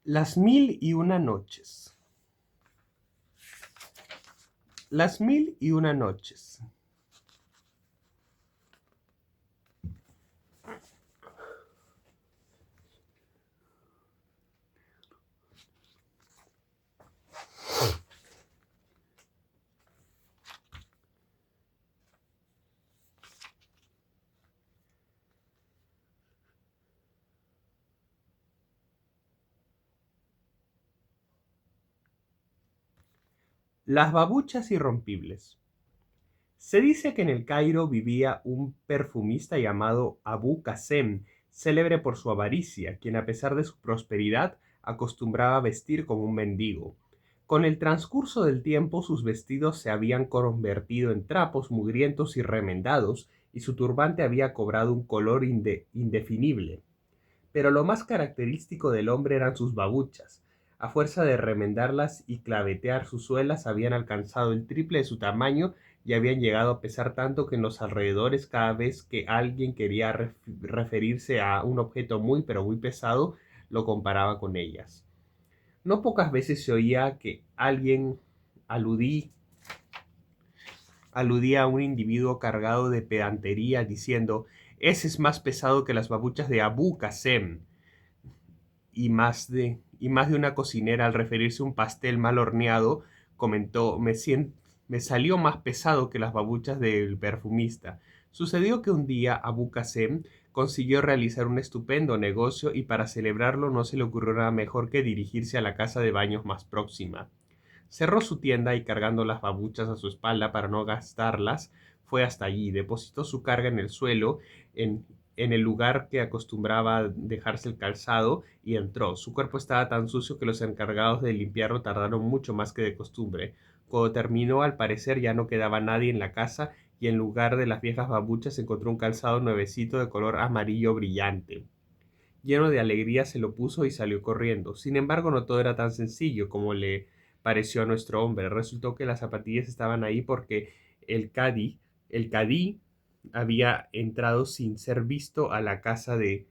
Las mil y una noches. Las mil y una noches. Las babuchas irrompibles. Se dice que en el Cairo vivía un perfumista llamado Abu Qasem, célebre por su avaricia, quien a pesar de su prosperidad acostumbraba a vestir como un mendigo. Con el transcurso del tiempo sus vestidos se habían convertido en trapos mugrientos y remendados, y su turbante había cobrado un color indefinible. Pero lo más característico del hombre eran sus babuchas. A fuerza de remendarlas y clavetear sus suelas, habían alcanzado el triple de su tamaño y habían llegado a pesar tanto que en los alrededores, cada vez que alguien quería referirse a un objeto muy pero muy pesado, lo comparaba con ellas. No pocas veces se oía que alguien aludí, aludía a un individuo cargado de pedantería diciendo: ese es más pesado que las babuchas de Abu Qasem. Y más de una cocinera, al referirse a un pastel mal horneado, comentó: me salió más pesado que las babuchas del perfumista. Sucedió que un día Abu Qasem consiguió realizar un estupendo negocio, y para celebrarlo no se le ocurrió nada mejor que dirigirse a la casa de baños más próxima. Cerró su tienda y, cargando las babuchas a su espalda para no gastarlas, fue hasta allí, depositó su carga en el suelo, en, en el lugar que acostumbraba dejarse el calzado, y entró. Su cuerpo estaba tan sucio que los encargados de limpiarlo tardaron mucho más que de costumbre. Cuando terminó, al parecer ya no quedaba nadie en la casa, y en lugar de las viejas babuchas encontró un calzado nuevecito de color amarillo brillante. Lleno de alegría se lo puso y salió corriendo. Sin embargo, no todo era tan sencillo como le pareció a nuestro hombre. Resultó que las zapatillas estaban ahí porque el cadí había entrado sin ser visto a la casa de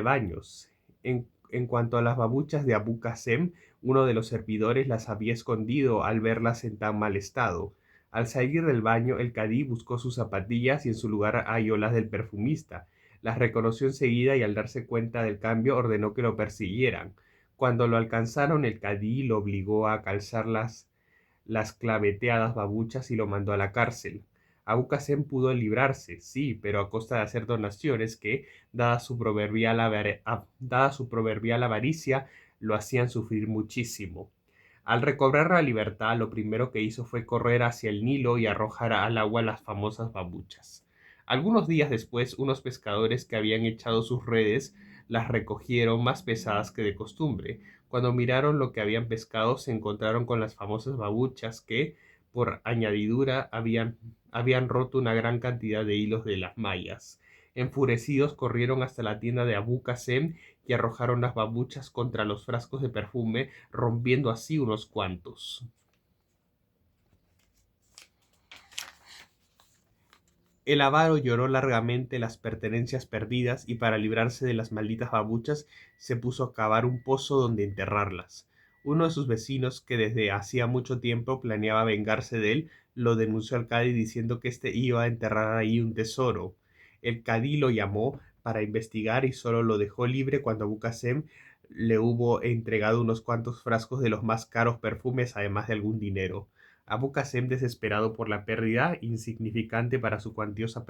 baños. En cuanto a las babuchas de Abu Qasem, uno de los servidores las había escondido al verlas en tan mal estado. Al salir del baño, el cadí buscó sus zapatillas y en su lugar halló las del perfumista. Las reconoció enseguida y, al darse cuenta del cambio, ordenó que lo persiguieran. Cuando lo alcanzaron, el cadí lo obligó a calzar las claveteadas babuchas y lo mandó a la cárcel. Abu Qasem pudo librarse, sí, pero a costa de hacer donaciones que, dada su proverbial avaricia, lo hacían sufrir muchísimo. Al recobrar la libertad, lo primero que hizo fue correr hacia el Nilo y arrojar al agua las famosas babuchas. Algunos días después, unos pescadores que habían echado sus redes las recogieron más pesadas que de costumbre. Cuando miraron lo que habían pescado, se encontraron con las famosas babuchas que, por añadidura, habían roto una gran cantidad de hilos de las mallas. Enfurecidos, corrieron hasta la tienda de Abu Qasem y arrojaron las babuchas contra los frascos de perfume, rompiendo así unos cuantos. El avaro lloró largamente las pertenencias perdidas, y para librarse de las malditas babuchas se puso a cavar un pozo donde enterrarlas. Uno de sus vecinos, que desde hacía mucho tiempo planeaba vengarse de él, lo denunció al cadí diciendo que éste iba a enterrar ahí un tesoro. El cadí lo llamó para investigar y solo lo dejó libre cuando Abu Qasem le hubo entregado unos cuantos frascos de los más caros perfumes, además de algún dinero. Abu Qasem, desesperado por la pérdida insignificante para su cuantiosa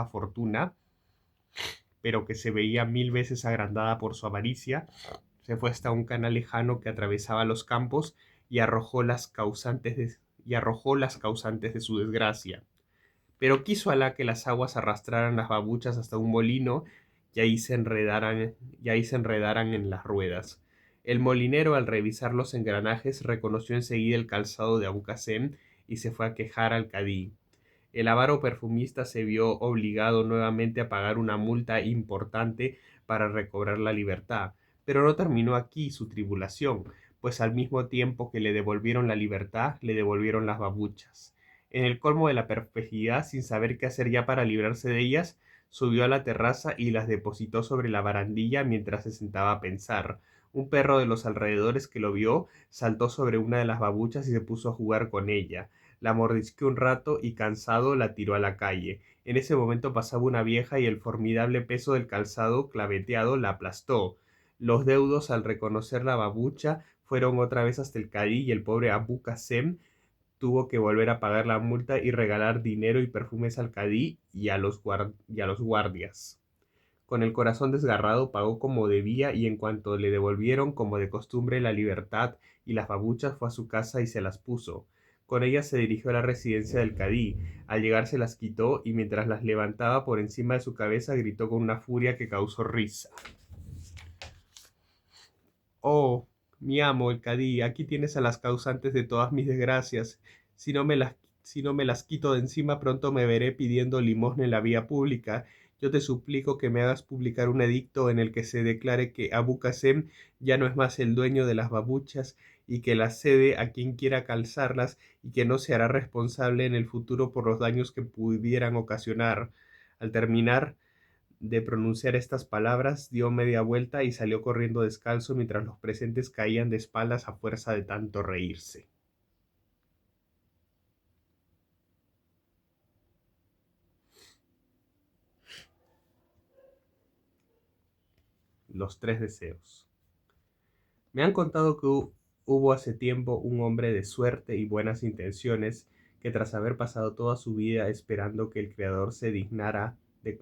fortuna, pero que se veía mil veces agrandada por su avaricia, se fue hasta un canal lejano que atravesaba los campos y arrojó las causantes de su desgracia. Pero quiso Alá que las aguas arrastraran las babuchas hasta un molino, y ahí se enredaran en las ruedas. El molinero, al revisar los engranajes, reconoció enseguida el calzado de Abu Qasem y se fue a quejar al cadí. El avaro perfumista se vio obligado nuevamente a pagar una multa importante para recobrar la libertad. Pero no terminó aquí su tribulación, pues al mismo tiempo que le devolvieron la libertad, le devolvieron las babuchas. En el colmo de la perplejidad, sin saber qué hacer ya para librarse de ellas, Subió a la terraza y las depositó sobre la barandilla mientras se sentaba a pensar. Un perro de los alrededores que lo vio saltó sobre una de las babuchas y se puso a jugar con ella. La mordisqueó un rato y cansado la tiró a la calle. En ese momento pasaba una vieja y el formidable peso del calzado claveteado la aplastó. Los deudos, al reconocer la babucha, fueron otra vez hasta el Cadí y el pobre Abu Qasem tuvo que volver a pagar la multa y regalar dinero y perfumes al Cadí y a los guardias. Con el corazón desgarrado pagó como debía y en cuanto le devolvieron como de costumbre la libertad y las babuchas fue a su casa y se las puso. Con ellas se dirigió a la residencia del cadí. Al llegar se las quitó y mientras las levantaba por encima de su cabeza gritó con una furia que causó risa. Oh, mi amo, el cadí, aquí tienes a las causantes de todas mis desgracias. Si no me las, si no me las quito de encima, pronto me veré pidiendo limosna en la vía pública. Yo te suplico que me hagas publicar un edicto en el que se declare que Abu Qasem ya no es más el dueño de las babuchas y que las cede a quien quiera calzarlas y que no se hará responsable en el futuro por los daños que pudieran ocasionar. Al terminar de pronunciar estas palabras, dio media vuelta y salió corriendo descalzo mientras los presentes caían de espaldas a fuerza de tanto reírse. Los tres deseos. Me han contado que hubo hace tiempo un hombre de suerte y buenas intenciones que tras haber pasado toda su vida esperando que el Creador que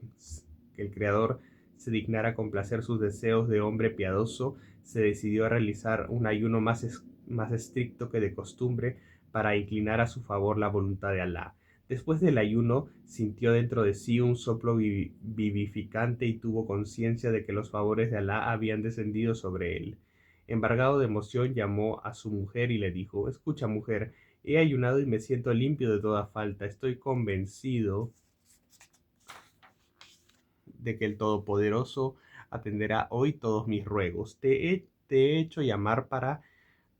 el Creador se dignara complacer sus deseos de hombre piadoso, se decidió a realizar un ayuno más estricto que de costumbre para inclinar a su favor la voluntad de Alá. Después del ayuno, sintió dentro de sí un soplo vivificante y tuvo conciencia de que los favores de Alá habían descendido sobre él. Embargado de emoción, llamó a su mujer y le dijo: Escucha, mujer, he ayunado y me siento limpio de toda falta. Estoy convencido de que el Todopoderoso atenderá hoy todos mis ruegos. Te he hecho llamar para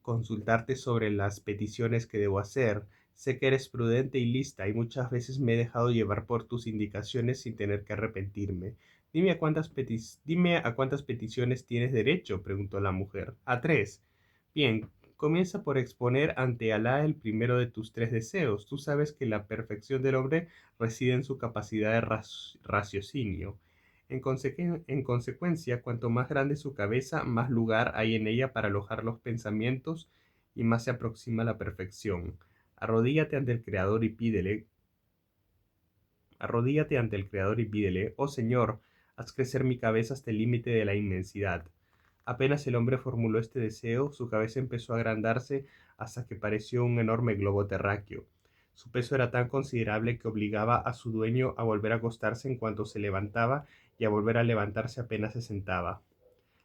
consultarte sobre las peticiones que debo hacer. Sé que eres prudente y lista y muchas veces me he dejado llevar por tus indicaciones sin tener que arrepentirme. Dime a cuántas peticiones tienes derecho, preguntó la mujer. A tres. Bien, comienza por exponer ante Alá el primero de tus tres deseos. Tú sabes que la perfección del hombre reside en su capacidad de raciocinio. En consecuencia, cuanto más grande su cabeza, más lugar hay en ella para alojar los pensamientos y más se aproxima a la perfección. Arrodíllate ante el Creador y pídele, Arrodíllate ante el Creador y pídele: Oh Señor, haz crecer mi cabeza hasta el límite de la inmensidad. Apenas el hombre formuló este deseo, su cabeza empezó a agrandarse hasta que pareció un enorme globo terráqueo. Su peso era tan considerable que obligaba a su dueño a volver a acostarse en cuanto se levantaba y a volver a levantarse apenas se sentaba.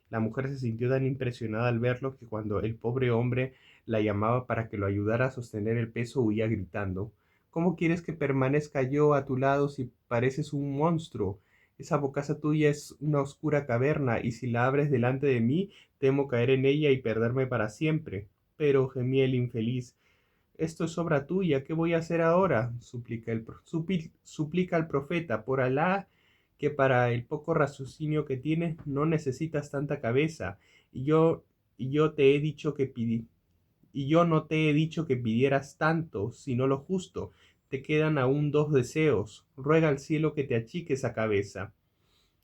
La mujer se sintió tan impresionada al verlo que cuando el pobre hombre la llamaba para que lo ayudara a sostener el peso huía gritando: ¿Cómo quieres que permanezca yo a tu lado si pareces un monstruo? Esa bocaza tuya es una oscura caverna y si la abres delante de mí temo caer en ella y perderme para siempre. Pero, gemía el infeliz, esto es obra tuya, ¿qué voy a hacer ahora? Suplica al profeta, por Alá, que para el poco raciocinio que tienes no necesitas tanta cabeza, y yo, y yo te he dicho que pidi- y yo no te he dicho que pidieras tanto, sino lo justo. Te quedan aún dos deseos. Ruega al cielo que te achique esa cabeza.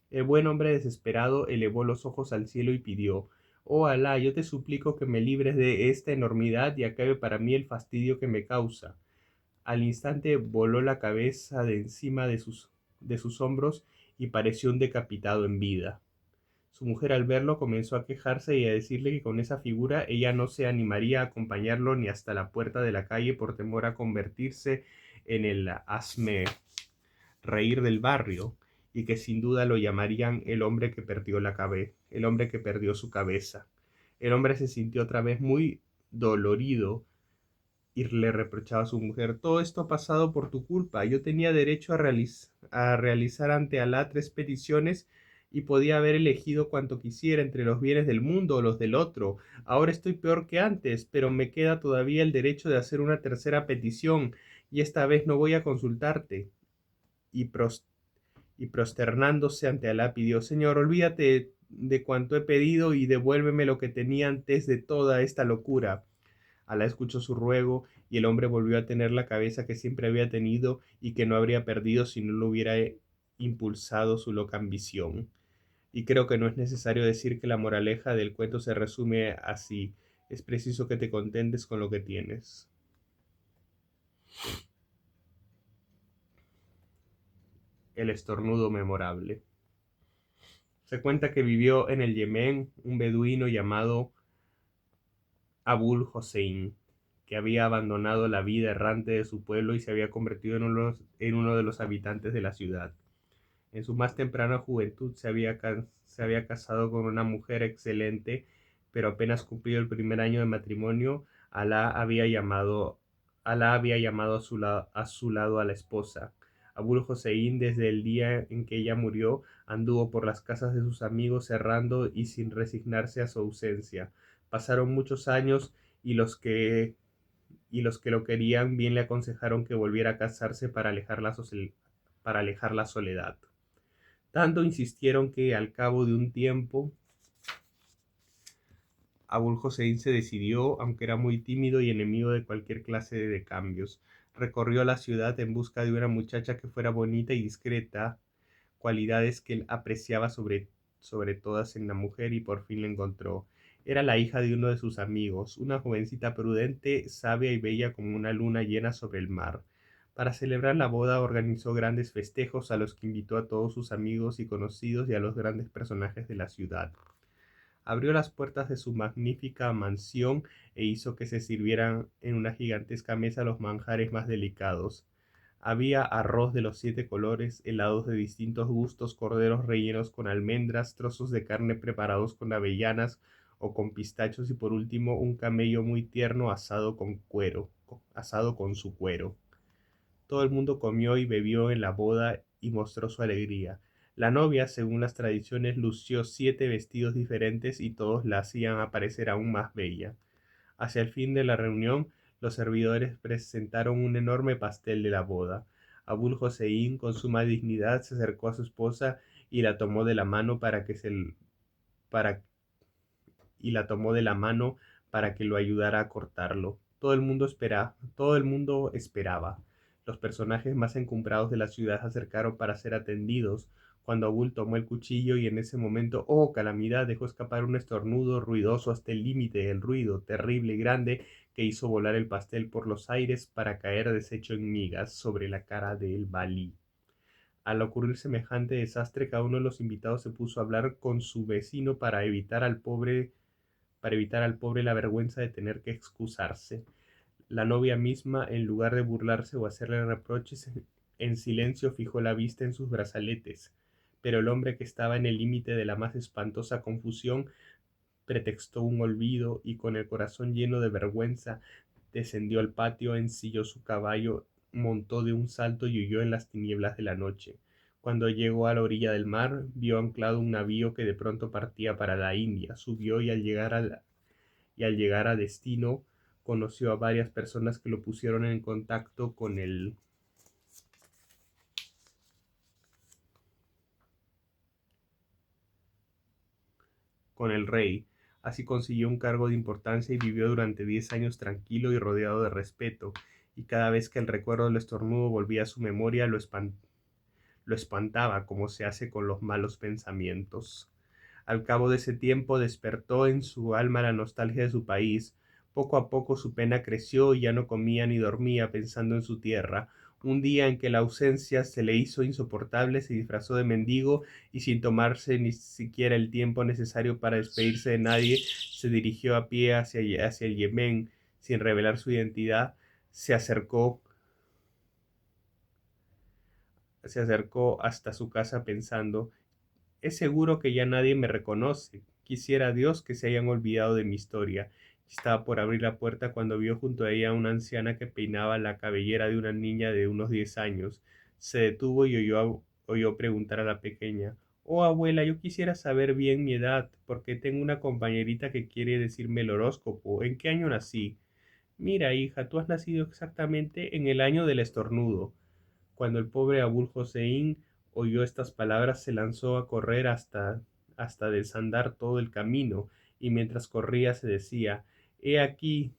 El buen hombre desesperado elevó los ojos al cielo y pidió: Oh Alá, yo te suplico que me libres de esta enormidad y acabe para mí el fastidio que me causa. Al instante voló la cabeza de encima de sus hombros y pareció un decapitado en vida. Su mujer al verlo comenzó a quejarse y a decirle que con esa figura ella no se animaría a acompañarlo ni hasta la puerta de la calle por temor a convertirse en el hazme reír del barrio, y que sin duda lo llamarían el hombre que perdió su cabeza. El hombre se sintió otra vez muy dolorido y le reprochaba a su mujer: Todo esto ha pasado por tu culpa. Yo tenía derecho a realizar ante Alá tres peticiones y podía haber elegido cuanto quisiera entre los bienes del mundo o los del otro. Ahora estoy peor que antes, pero me queda todavía el derecho de hacer una tercera petición, y esta vez no voy a consultarte. Y, y prosternándose ante Alá pidió: Señor, olvídate de cuanto he pedido y devuélveme lo que tenía antes de toda esta locura. Alá escuchó su ruego y el hombre volvió a tener la cabeza que siempre había tenido y que no habría perdido si no lo hubiera impulsado su loca ambición. Y creo que no es necesario decir que la moraleja del cuento se resume así: es preciso que te contentes con lo que tienes. El estornudo memorable. Se cuenta que vivió en el Yemen un beduino llamado Abul Hossein, que había abandonado la vida errante de su pueblo y se había convertido en uno de los habitantes de la ciudad. En su más temprana juventud se había casado con una mujer excelente, pero apenas cumplido el primer año de matrimonio, Alá había llamado a su lado a la esposa. Abul Hossein, desde el día en que ella murió, anduvo por las casas de sus amigos errando y sin resignarse a su ausencia. Pasaron muchos años y y los que lo querían bien le aconsejaron que volviera a casarse para alejar la soledad. Tanto insistieron que al cabo de un tiempo Abul Hossein se decidió, aunque era muy tímido y enemigo de cualquier clase de cambios. Recorrió la ciudad en busca de una muchacha que fuera bonita y discreta, cualidades que él apreciaba sobre todas en la mujer, y por fin la encontró. Era la hija de uno de sus amigos, una jovencita prudente, sabia y bella como una luna llena sobre el mar. Para celebrar la boda organizó grandes festejos a los que invitó a todos sus amigos y conocidos y a los grandes personajes de la ciudad. Abrió las puertas de su magnífica mansión e hizo que se sirvieran en una gigantesca mesa los manjares más delicados. Había arroz de los 7 colores, helados de distintos gustos, corderos rellenos con almendras, trozos de carne preparados con avellanas o con pistachos y por último un camello muy tierno asado con su cuero. Todo el mundo comió y bebió en la boda y mostró su alegría. La novia, según las tradiciones, lució 7 vestidos diferentes y todos la hacían aparecer aún más bella. Hacia el fin de la reunión, los servidores presentaron un enorme pastel de la boda. Abul Hossein, con suma dignidad, se acercó a su esposa y la tomó de la mano para, y la tomó de la mano para que lo ayudara a cortarlo. Todo el mundo esperaba. Los personajes más encumbrados de la ciudad se acercaron para ser atendidos, cuando Abul tomó el cuchillo y en ese momento, oh calamidad, dejó escapar un estornudo ruidoso hasta el límite del ruido, terrible y grande, que hizo volar el pastel por los aires para caer deshecho en migas sobre la cara del Balí. Al ocurrir semejante desastre, cada uno de los invitados se puso a hablar con su vecino para evitar al pobre la vergüenza de tener que excusarse. La novia misma, en lugar de burlarse o hacerle reproches, en silencio fijó la vista en sus brazaletes, pero el hombre, que estaba en el límite de la más espantosa confusión, pretextó un olvido y con el corazón lleno de vergüenza descendió al patio, ensilló su caballo, montó de un salto y huyó en las tinieblas de la noche. Cuando llegó a la orilla del mar, vio anclado un navío que de pronto partía para la India. Subió y al llegar a destino conoció a varias personas que lo pusieron en contacto con el rey. Así consiguió un cargo de importancia y vivió durante 10 años tranquilo y rodeado de respeto, y cada vez que el recuerdo del estornudo volvía a su memoria lo espantaba, como se hace con los malos pensamientos. Al cabo de ese tiempo despertó en su alma la nostalgia de su país. Poco a poco su pena creció y ya no comía ni dormía pensando en su tierra. Un día en que la ausencia se le hizo insoportable, se disfrazó de mendigo y sin tomarse ni siquiera el tiempo necesario para despedirse de nadie, se dirigió a pie hacia el Yemen. Sin revelar su identidad, se acercó, se acercó hasta su casa pensando: es seguro que ya nadie me reconoce. Quisiera a Dios que se hayan olvidado de mi historia. Estaba por abrir la puerta cuando vio junto a ella a una anciana que peinaba la cabellera de una niña de unos 10 años. Se detuvo y oyó preguntar a la pequeña: Oh, abuela, yo quisiera saber bien mi edad, porque tengo una compañerita que quiere decirme el horóscopo. ¿En qué año nací? Mira, hija, tú has nacido exactamente en el año del estornudo. Cuando el pobre Abul Hossein oyó estas palabras se lanzó a correr hasta desandar todo el camino, y mientras corría se decía: He aquí,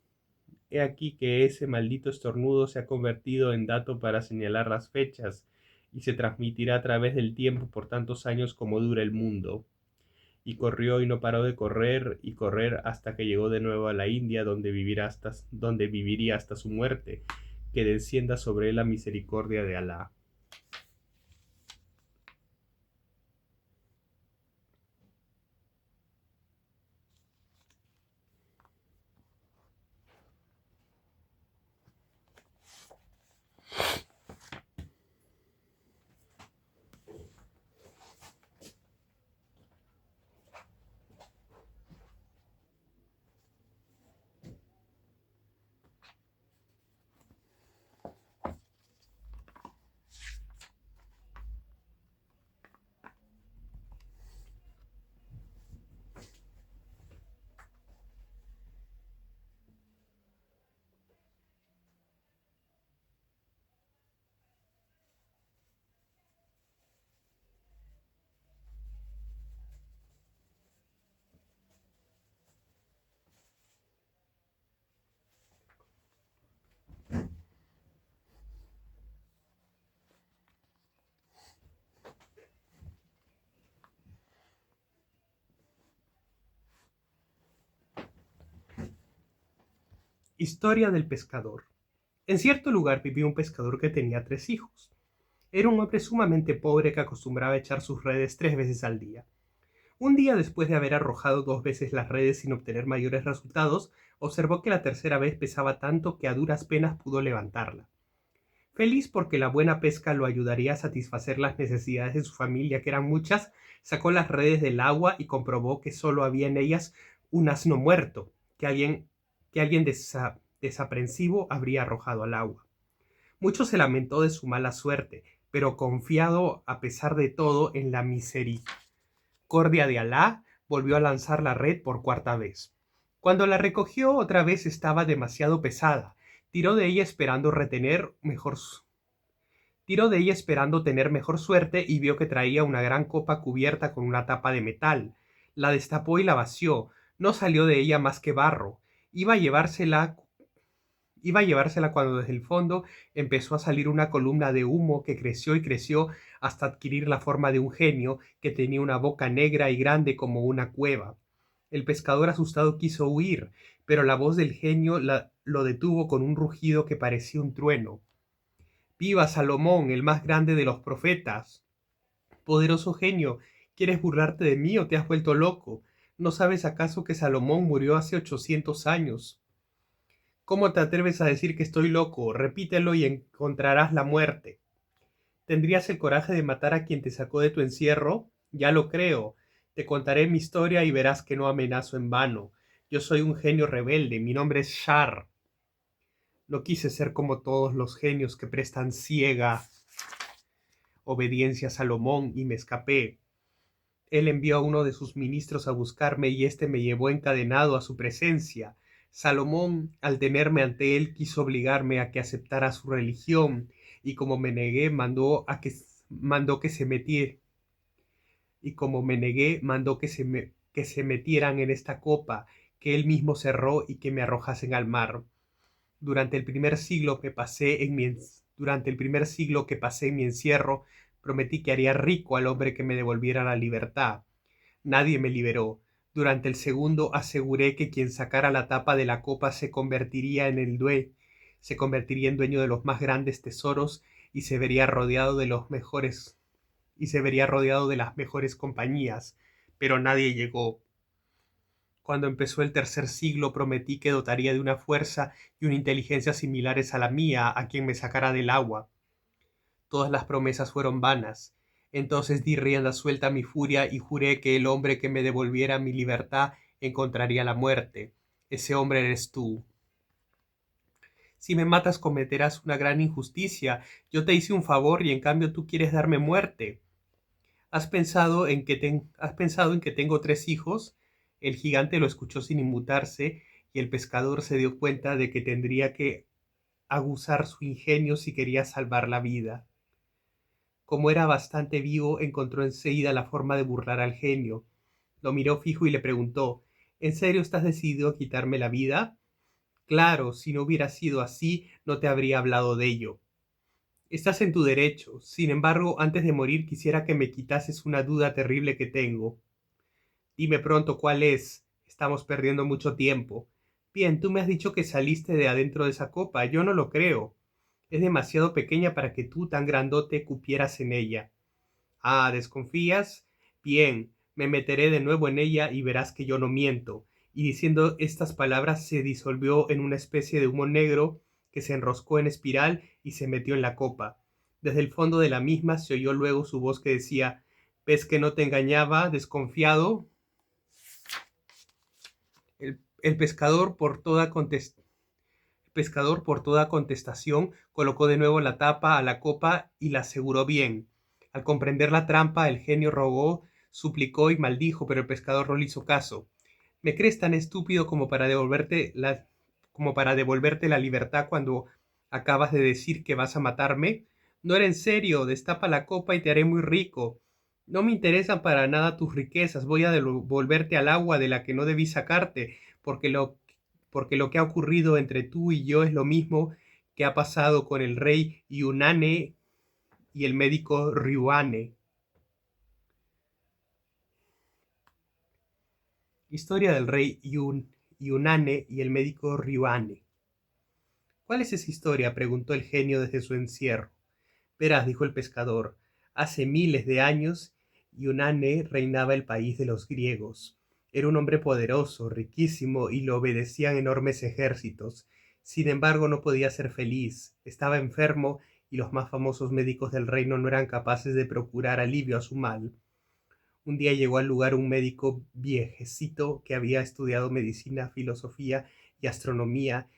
he aquí que ese maldito estornudo se ha convertido en dato para señalar las fechas, y se transmitirá a través del tiempo por tantos años como dura el mundo. Y corrió y no paró de correr y correr hasta que llegó de nuevo a la India, donde viviría hasta su muerte, que descienda sobre él la misericordia de Alá. Historia del pescador. En cierto lugar vivía un pescador que tenía 3 hijos. Era un hombre sumamente pobre que acostumbraba a echar sus redes 3 veces al día. Un día, después de haber arrojado 2 veces las redes sin obtener mayores resultados, observó que la tercera vez pesaba tanto que a duras penas pudo levantarla. Feliz porque la buena pesca lo ayudaría a satisfacer las necesidades de su familia, que eran muchas, sacó las redes del agua y comprobó que solo había en ellas un asno muerto, que alguien desaprensivo habría arrojado al agua. Mucho se lamentó de su mala suerte, pero confiado a pesar de todo en la misericordia de Alá, volvió a lanzar la red por 4.ª vez. Cuando la recogió otra vez estaba demasiado pesada. Tiró de ella esperando tener mejor suerte y vio que traía una gran copa cubierta con una tapa de metal. La destapó y la vació. No salió de ella más que barro. Iba a llevársela cuando desde el fondo empezó a salir una columna de humo que creció y creció hasta adquirir la forma de un genio que tenía una boca negra y grande como una cueva. El pescador asustado quiso huir, pero la voz del genio lo detuvo con un rugido que parecía un trueno. ¡Viva Salomón, el más grande de los profetas! Poderoso genio, ¿quieres burlarte de mí o te has vuelto loco? ¿No sabes acaso que Salomón murió hace 800 años? ¿Cómo te atreves a decir que estoy loco? Repítelo y encontrarás la muerte. ¿Tendrías el coraje de matar a quien te sacó de tu encierro? Ya lo creo. Te contaré mi historia y verás que no amenazo en vano. Yo soy un genio rebelde, mi nombre es Shar. No quise ser como todos los genios que prestan ciega obediencia a Salomón y me escapé. Él envió a uno de sus ministros a buscarme y éste me llevó encadenado a su presencia. Salomón, al tenerme ante él, quiso obligarme a que aceptara su religión, y como me negué, mandó que se metiera, y como me negué, mandó que se metieran en esta copa, que él mismo cerró y que me arrojasen al mar. Durante el primer siglo que pasé en mi encierro, prometí que haría rico al hombre que me devolviera la libertad. Nadie me liberó. Durante el segundo aseguré que quien sacara la tapa de la copa se convertiría en dueño de los más grandes tesoros y se vería rodeado de las mejores compañías, pero nadie llegó. Cuando empezó el tercer siglo prometí que dotaría de una fuerza y una inteligencia similares a la mía a quien me sacara del agua. Todas las promesas fueron vanas. Entonces di rienda suelta a mi furia y juré que el hombre que me devolviera mi libertad encontraría la muerte. Ese hombre eres tú. Si me matas cometerás una gran injusticia. Yo te hice un favor y en cambio tú quieres darme muerte. ¿Has pensado en que tengo 3 hijos? El gigante lo escuchó sin inmutarse y el pescador se dio cuenta de que tendría que aguzar su ingenio si quería salvar la vida. Como era bastante vivo, encontró enseguida la forma de burlar al genio. Lo miró fijo y le preguntó: ¿En serio estás decidido a quitarme la vida? Claro, si no hubiera sido así, no te habría hablado de ello. Estás en tu derecho. Sin embargo, antes de morir quisiera que me quitases una duda terrible que tengo. Dime pronto cuál es. Estamos perdiendo mucho tiempo. Bien, tú me has dicho que saliste de adentro de esa copa. Yo no lo creo. Es demasiado pequeña para que tú, tan grandote, cupieras en ella. Ah, ¿desconfías? Bien, me meteré de nuevo en ella y verás que yo no miento. Y diciendo estas palabras se disolvió en una especie de humo negro que se enroscó en espiral y se metió en la copa. Desde el fondo de la misma se oyó luego su voz que decía: ¿Ves que no te engañaba, desconfiado? El pescador, por toda contestación, colocó de nuevo la tapa a la copa y la aseguró bien. Al comprender la trampa, el genio rogó, suplicó y maldijo, pero el pescador no le hizo caso. ¿Me crees tan estúpido como para devolverte la libertad cuando acabas de decir que vas a matarme? No era en serio. Destapa la copa y te haré muy rico. No me interesan para nada tus riquezas. Voy a devolverte al agua de la que no debí sacarte, porque lo que ha ocurrido entre tú y yo es lo mismo que ha pasado con el rey Yunane y el médico Ryuane. Historia del rey Yunane y el médico Ryuane. ¿Cuál es esa historia?, preguntó el genio desde su encierro. Verás, dijo el pescador, hace miles de años Yunane reinaba el país de los griegos. Era un hombre poderoso, riquísimo, y lo obedecían enormes ejércitos. Sin embargo, no podía ser feliz. Estaba enfermo y los más famosos médicos del reino no eran capaces de procurar alivio a su mal. Un día llegó al lugar un médico viejecito que había estudiado medicina, filosofía y astronomía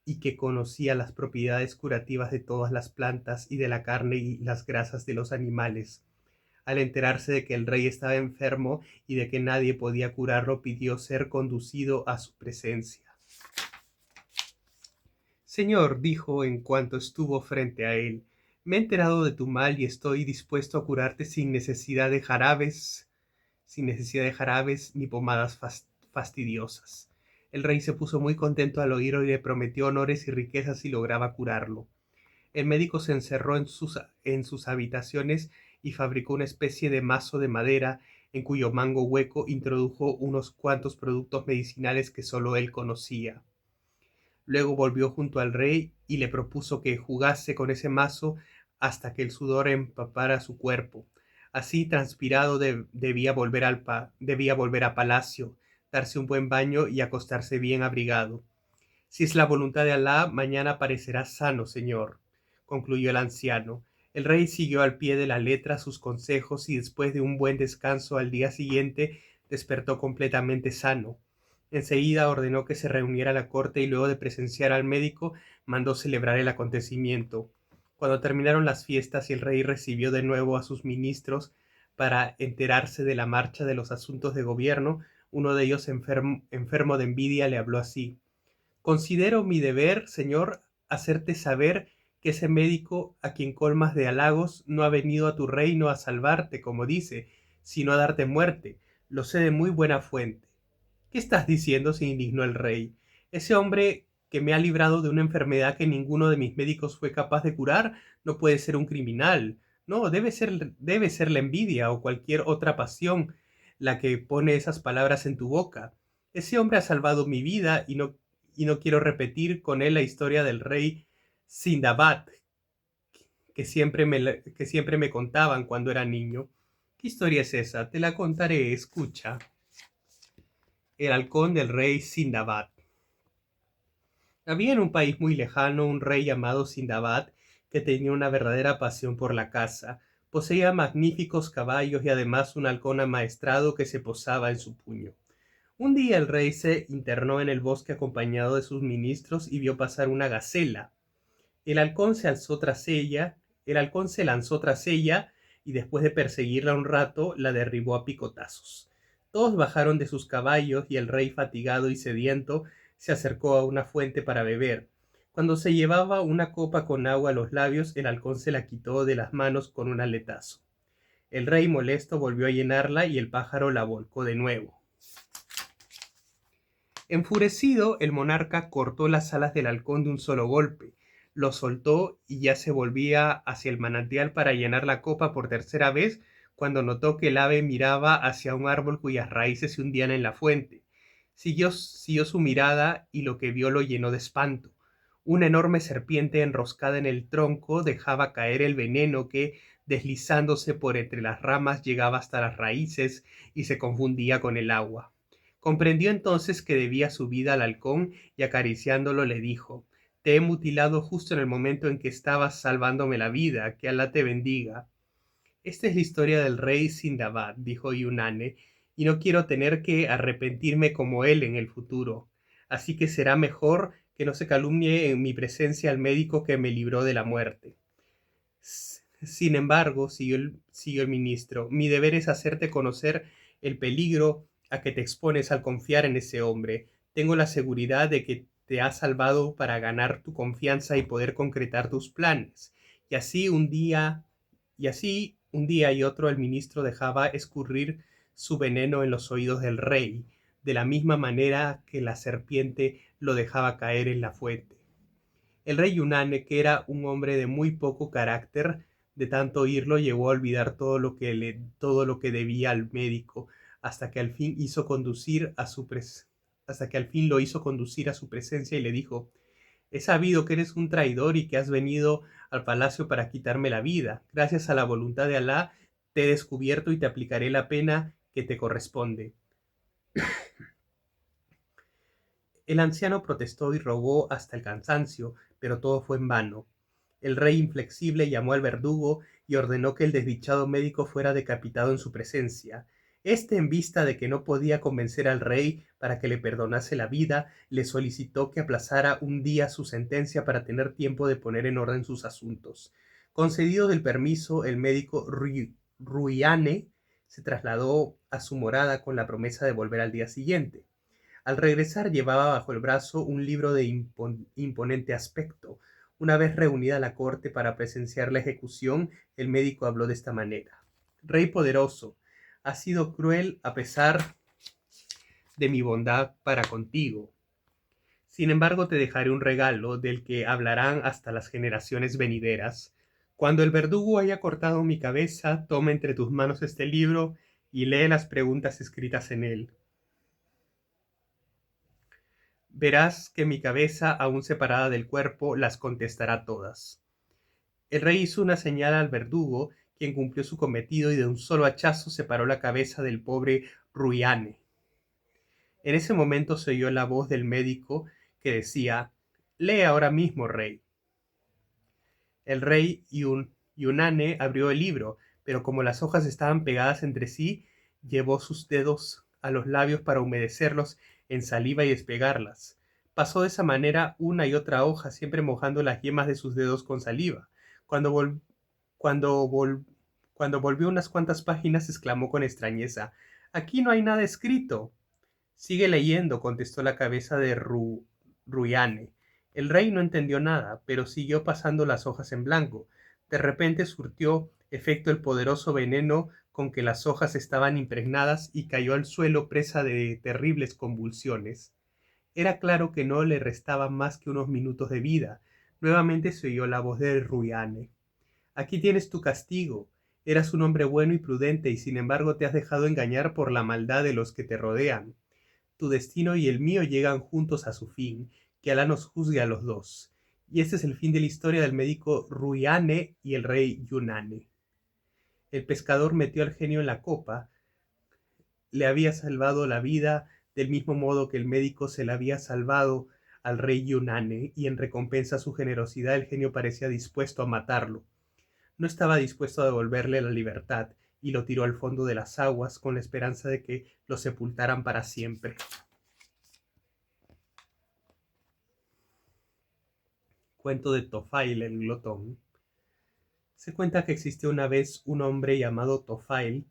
y que conocía las propiedades curativas de todas las plantas y de la carne y las grasas de los animales. Al enterarse de que el rey estaba enfermo y de que nadie podía curarlo, pidió ser conducido a su presencia. Señor, dijo en cuanto estuvo frente a él, me he enterado de tu mal y estoy dispuesto a curarte sin necesidad de jarabes ni pomadas fastidiosas. El rey se puso muy contento al oírlo y le prometió honores y riquezas si lograba curarlo. El médico se encerró en sus habitaciones y fabricó una especie de mazo de madera en cuyo mango hueco introdujo unos cuantos productos medicinales que sólo él conocía. Luego volvió junto al rey y le propuso que jugase con ese mazo hasta que el sudor empapara su cuerpo. Así, transpirado, debía volver a palacio, darse un buen baño y acostarse bien abrigado. Si es la voluntad de Alá, mañana parecerás sano, señor, concluyó el anciano. El rey siguió al pie de la letra sus consejos y después de un buen descanso al día siguiente despertó completamente sano. Enseguida ordenó que se reuniera la corte y luego de presenciar al médico mandó celebrar el acontecimiento. Cuando terminaron las fiestas y el rey recibió de nuevo a sus ministros para enterarse de la marcha de los asuntos de gobierno, uno de ellos enfermo de envidia le habló así: considero mi deber, señor, hacerte saber que ese médico a quien colmas de halagos no ha venido a tu reino a salvarte, como dice, sino a darte muerte. Lo sé de muy buena fuente. ¿Qué estás diciendo?, se indignó el rey. Ese hombre que me ha librado de una enfermedad que ninguno de mis médicos fue capaz de curar no puede ser un criminal. No, debe ser la envidia o cualquier otra pasión la que pone esas palabras en tu boca. Ese hombre ha salvado mi vida y no quiero repetir con él la historia del rey Sindabad, que siempre me contaban cuando era niño. ¿Qué historia es esa? Te la contaré, escucha. El halcón del rey Sindabad. Había en un país muy lejano un rey llamado Sindabad que tenía una verdadera pasión por la caza. Poseía magníficos caballos y además un halcón amaestrado que se posaba en su puño. Un día el rey se internó en el bosque acompañado de sus ministros y vio pasar una gacela. El halcón el halcón se lanzó tras ella y después de perseguirla un rato la derribó a picotazos. Todos bajaron de sus caballos y el rey, fatigado y sediento, se acercó a una fuente para beber. Cuando se llevaba una copa con agua a los labios, el halcón se la quitó de las manos con un aletazo. El rey, molesto, volvió a llenarla y el pájaro la volcó de nuevo. Enfurecido, el monarca cortó las alas del halcón de un solo golpe, lo soltó y ya se volvía hacia el manantial para llenar la copa por tercera vez, cuando notó que el ave miraba hacia un árbol cuyas raíces se hundían en la fuente. Siguió su mirada y lo que vio lo llenó de espanto. Una enorme serpiente enroscada en el tronco dejaba caer el veneno que, deslizándose por entre las ramas, llegaba hasta las raíces y se confundía con el agua. Comprendió entonces que debía su vida al halcón y acariciándolo le dijo: «Te he mutilado justo en el momento en que estabas salvándome la vida, que Alá te bendiga». «Esta es la historia del rey Sindbad», dijo Yunane, «y no quiero tener que arrepentirme como él en el futuro. Así que será mejor que no se calumnie en mi presencia al médico que me libró de la muerte». «Sin embargo», siguió el ministro, «mi deber es hacerte conocer el peligro a que te expones al confiar en ese hombre. Tengo la seguridad de que te ha salvado para ganar tu confianza y poder concretar tus planes». Y así un día y otro el ministro dejaba escurrir su veneno en los oídos del rey, de la misma manera que la serpiente lo dejaba caer en la fuente. El rey Yunane, que era un hombre de muy poco carácter, de tanto oírlo llegó a olvidar todo lo que debía al médico, hasta que al fin lo hizo conducir a su presencia y le dijo: «He sabido que eres un traidor y que has venido al palacio para quitarme la vida. Gracias a la voluntad de Alá te he descubierto y te aplicaré la pena que te corresponde». El anciano protestó y rogó hasta el cansancio, pero todo fue en vano. El rey inflexible llamó al verdugo y ordenó que el desdichado médico fuera decapitado en su presencia. Este, en vista de que no podía convencer al rey para que le perdonase la vida, le solicitó que aplazara un día su sentencia para tener tiempo de poner en orden sus asuntos. Concedido el permiso, el médico Ruyane se trasladó a su morada con la promesa de volver al día siguiente. Al regresar llevaba bajo el brazo un libro de imponente aspecto. Una vez reunida la corte para presenciar la ejecución, el médico habló de esta manera: «Rey poderoso, has sido cruel a pesar de mi bondad para contigo. Sin embargo, te dejaré un regalo del que hablarán hasta las generaciones venideras. Cuando el verdugo haya cortado mi cabeza, toma entre tus manos este libro y lee las preguntas escritas en él. Verás que mi cabeza, aún separada del cuerpo, las contestará todas». El rey hizo una señal al verdugo, quien cumplió su cometido y de un solo hachazo separó la cabeza del pobre Ruyane. En ese momento se oyó la voz del médico que decía: «Lee ahora mismo, rey». El rey Yunane abrió el libro, pero como las hojas estaban pegadas entre sí, llevó sus dedos a los labios para humedecerlos en saliva y despegarlas. Pasó de esa manera una y otra hoja, siempre mojando las yemas de sus dedos con saliva. Cuando, vol- cuando, vol- Cuando volvió unas cuantas páginas, exclamó con extrañeza: «Aquí no hay nada escrito». «Sigue leyendo», contestó la cabeza de Ruyane. El rey no entendió nada, pero siguió pasando las hojas en blanco. De repente surtió efecto el poderoso veneno con que las hojas estaban impregnadas y cayó al suelo presa de terribles convulsiones. Era claro que no le restaban más que unos minutos de vida. Nuevamente se oyó la voz de Ruyane: «Aquí tienes tu castigo. Eras un hombre bueno y prudente y sin embargo te has dejado engañar por la maldad de los que te rodean. Tu destino y el mío llegan juntos a su fin, que Alá nos juzgue a los dos». Y este es el fin de la historia del médico Ruyane y el rey Yunane. El pescador metió al genio en la copa, le había salvado la vida del mismo modo que el médico se la había salvado al rey Yunane, y en recompensa a su generosidad el genio parecía dispuesto a matarlo. No estaba dispuesto a devolverle la libertad, y lo tiró al fondo de las aguas con la esperanza de que lo sepultaran para siempre. Cuento de Tofail el glotón. Se cuenta que existió una vez un hombre llamado Tofail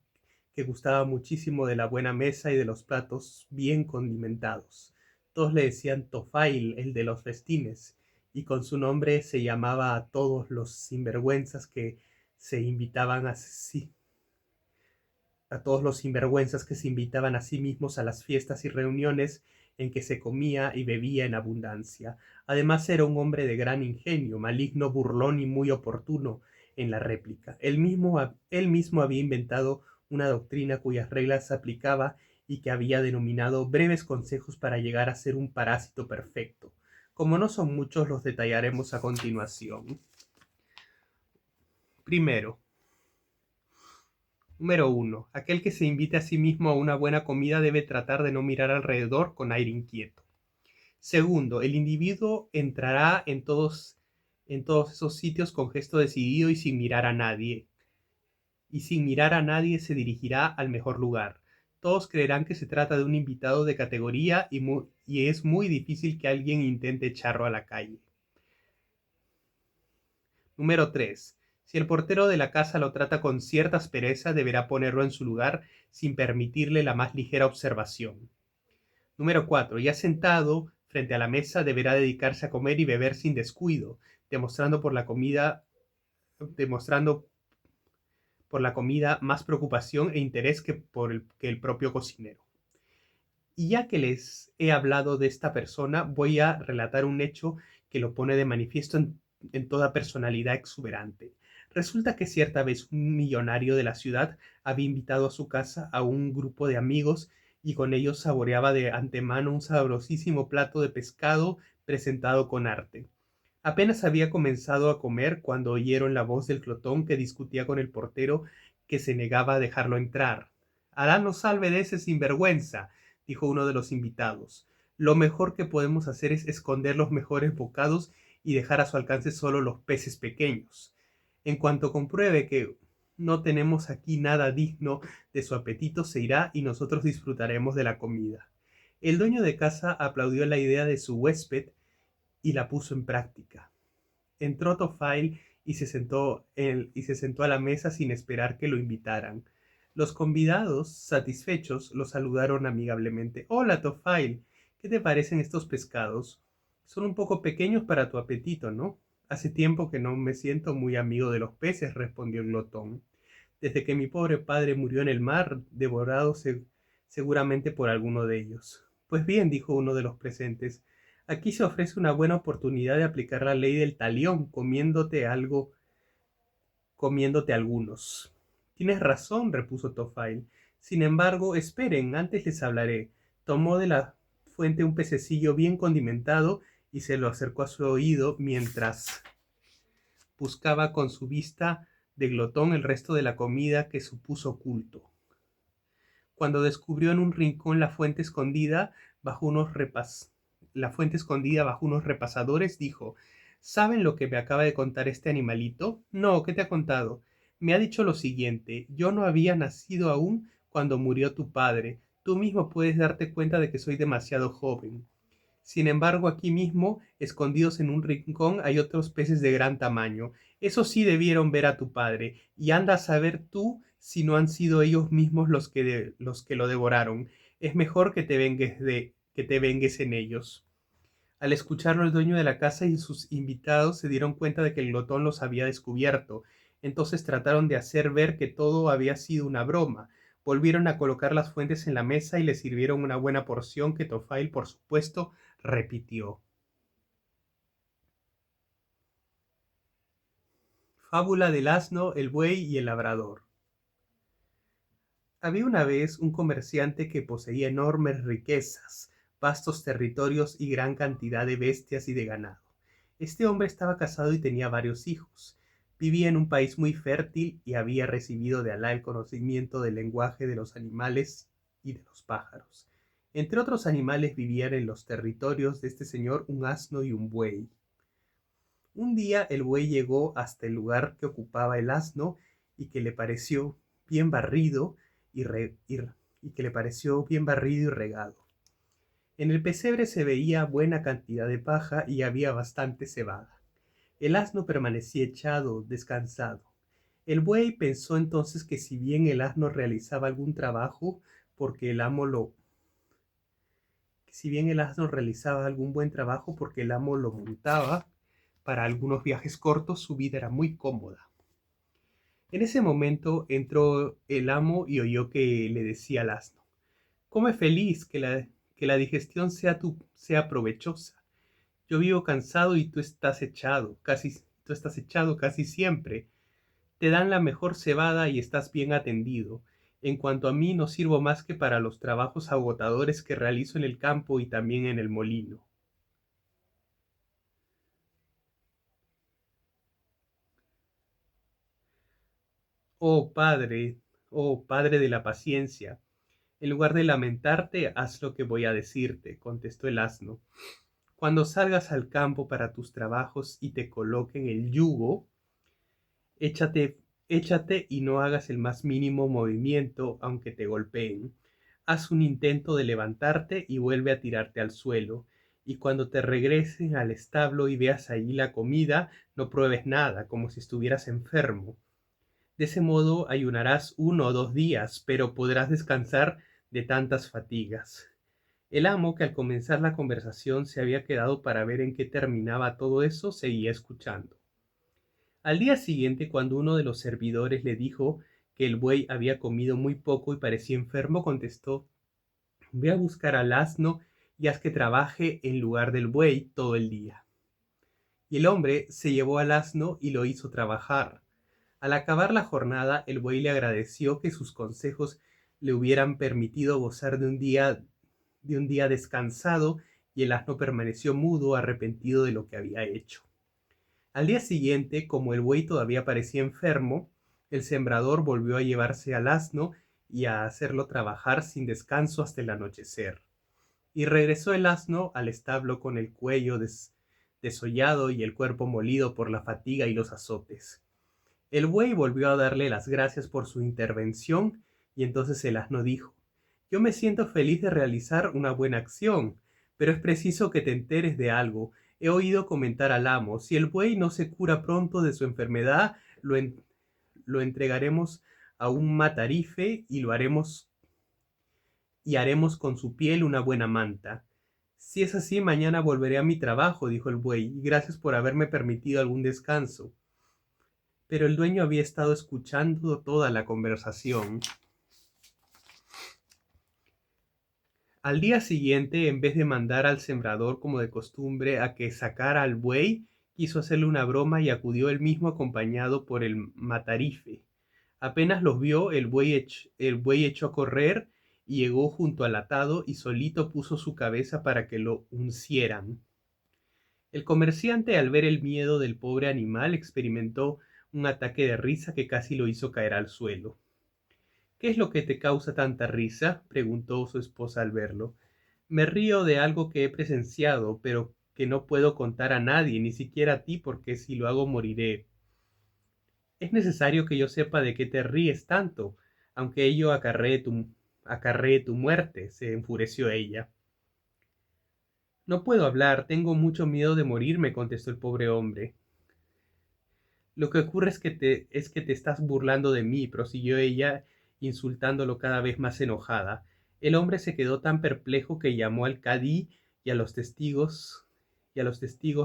que gustaba muchísimo de la buena mesa y de los platos bien condimentados. Todos le decían Tofail, el de los festines, y con su nombre se llamaba a todos los sinvergüenzas que se invitaban a todos los sinvergüenzas que se invitaban a sí mismos a las fiestas y reuniones en que se comía y bebía en abundancia. Además era un hombre de gran ingenio, maligno, burlón y muy oportuno en la réplica. Él mismo había inventado una doctrina cuyas reglas aplicaba y que había denominado breves consejos para llegar a ser un parásito perfecto. Como no son muchos, los detallaremos a continuación. Primero, número 1. Aquel que se invite a sí mismo a una buena comida debe tratar de no mirar alrededor con aire inquieto. Segundo, el individuo entrará en todos esos sitios con gesto decidido y sin mirar a nadie. Y sin mirar a nadie se dirigirá al mejor lugar. Todos creerán que se trata de un invitado de categoría y es muy difícil que alguien intente echarlo a la calle. Número 3. Si el portero de la casa lo trata con cierta aspereza, deberá ponerlo en su lugar sin permitirle la más ligera observación. Número 4. Ya sentado frente a la mesa, deberá dedicarse a comer y beber sin descuido, demostrando por la comida más preocupación e interés que el propio cocinero. Y ya que les he hablado de esta persona, voy a relatar un hecho que lo pone de manifiesto en toda personalidad exuberante. Resulta que cierta vez un millonario de la ciudad había invitado a su casa a un grupo de amigos y con ellos saboreaba de antemano un sabrosísimo plato de pescado presentado con arte. Apenas había comenzado a comer cuando oyeron la voz del glotón que discutía con el portero que se negaba a dejarlo entrar. Alá nos salve de ese sinvergüenza, dijo uno de los invitados. Lo mejor que podemos hacer es esconder los mejores bocados y dejar a su alcance solo los peces pequeños. En cuanto compruebe que no tenemos aquí nada digno de su apetito, se irá y nosotros disfrutaremos de la comida. El dueño de casa aplaudió la idea de su huésped y la puso en práctica. Entró Tophail y se sentó a la mesa sin esperar que lo invitaran. Los convidados, satisfechos, lo saludaron amigablemente. Hola, Tophail, ¿qué te parecen estos pescados? Son un poco pequeños para tu apetito, ¿no? Hace tiempo que no me siento muy amigo de los peces, respondió el glotón. Desde que mi pobre padre murió en el mar, devorado seguramente por alguno de ellos. Pues bien, dijo uno de los presentes, aquí se ofrece una buena oportunidad de aplicar la ley del talión, comiéndote algunos. Tienes razón, repuso Tophail. Sin embargo, esperen, antes les hablaré. Tomó de la fuente un pececillo bien condimentado y se lo acercó a su oído mientras buscaba con su vista de glotón el resto de la comida que supuso oculto. Cuando descubrió en un rincón la fuente escondida bajo unos repasadores, dijo: ¿Saben lo que me acaba de contar este animalito? No, ¿qué te ha contado? Me ha dicho lo siguiente: yo no había nacido aún cuando murió tu padre. Tú mismo puedes darte cuenta de que soy demasiado joven. Sin embargo, aquí mismo, escondidos en un rincón, hay otros peces de gran tamaño. Eso sí debieron ver a tu padre, y anda a saber tú si no han sido ellos mismos los que lo devoraron. Es mejor que te vengues en ellos. Al escucharlo, el dueño de la casa y sus invitados se dieron cuenta de que el glotón los había descubierto. Entonces trataron de hacer ver que todo había sido una broma. Volvieron a colocar las fuentes en la mesa y le sirvieron una buena porción que Tophail, por supuesto, repitió. Fábula del asno, el buey y el labrador. Había una vez un comerciante que poseía enormes riquezas, vastos territorios y gran cantidad de bestias y de ganado. Este hombre estaba casado y tenía varios hijos. Vivía en un país muy fértil y había recibido de Alá el conocimiento del lenguaje de los animales y de los pájaros. Entre otros animales vivían en los territorios de este señor un asno y un buey. Un día el buey llegó hasta el lugar que ocupaba el asno y que le pareció bien barrido y que le pareció bien barrido y regado. En el pesebre se veía buena cantidad de paja y había bastante cebada. El asno permanecía echado, descansado. El buey pensó entonces que si bien el asno realizaba algún trabajo, porque el amo lo si bien el asno realizaba algún buen trabajo porque el amo lo montaba, para algunos viajes cortos su vida era muy cómoda. En ese momento entró el amo y oyó que le decía al asno: come feliz, que la digestión sea provechosa. Yo vivo cansado y tú estás echado casi siempre. Te dan la mejor cebada y estás bien atendido. En cuanto a mí, no sirvo más que para los trabajos agotadores que realizo en el campo y también en el molino. Oh padre, oh padre de la paciencia, en lugar de lamentarte, haz lo que voy a decirte, contestó el asno. Cuando salgas al campo para tus trabajos y te coloquen el yugo, échate, échate y no hagas el más mínimo movimiento aunque te golpeen. Haz un intento de levantarte y vuelve a tirarte al suelo. Y cuando te regresen al establo y veas allí la comida, no pruebes nada, como si estuvieras enfermo. De ese modo ayunarás 1 o 2 días, pero podrás descansar de tantas fatigas. El amo, que al comenzar la conversación se había quedado para ver en qué terminaba todo eso, seguía escuchando. Al día siguiente, cuando uno de los servidores le dijo que el buey había comido muy poco y parecía enfermo, contestó: ve a buscar al asno y haz que trabaje en lugar del buey todo el día. Y el hombre se llevó al asno y lo hizo trabajar. Al acabar la jornada, el buey le agradeció que sus consejos le hubieran permitido gozar de un día descansado, y el asno permaneció mudo, arrepentido de lo que había hecho. Al día siguiente, como el buey todavía parecía enfermo, el sembrador volvió a llevarse al asno y a hacerlo trabajar sin descanso hasta el anochecer. Y regresó el asno al establo con el cuello desollado y el cuerpo molido por la fatiga y los azotes. El buey volvió a darle las gracias por su intervención, y entonces el asno dijo: yo me siento feliz de realizar una buena acción, pero es preciso que te enteres de algo. He oído comentar al amo: si el buey no se cura pronto de su enfermedad, lo entregaremos a un matarife y haremos con su piel una buena manta. Si es así, mañana volveré a mi trabajo, dijo el buey, y gracias por haberme permitido algún descanso. Pero el dueño había estado escuchando toda la conversación. Al día siguiente, en vez de mandar al sembrador como de costumbre a que sacara al buey, quiso hacerle una broma y acudió él mismo acompañado por el matarife. Apenas los vio, el buey echó a correr y llegó junto al atado y solito puso su cabeza para que lo uncieran. El comerciante, al ver el miedo del pobre animal, experimentó un ataque de risa que casi lo hizo caer al suelo. ¿Qué es lo que te causa tanta risa?, preguntó su esposa al verlo. Me río de algo que he presenciado, pero que no puedo contar a nadie, ni siquiera a ti, porque si lo hago moriré. Es necesario que yo sepa de qué te ríes tanto, aunque ello acarree tu muerte, se enfureció ella. No puedo hablar, tengo mucho miedo de morirme, contestó el pobre hombre. Lo que ocurre es que te estás burlando de mí, prosiguió ella, insultándolo cada vez más enojada. El hombre se quedó tan perplejo que llamó al cadí y a los testigos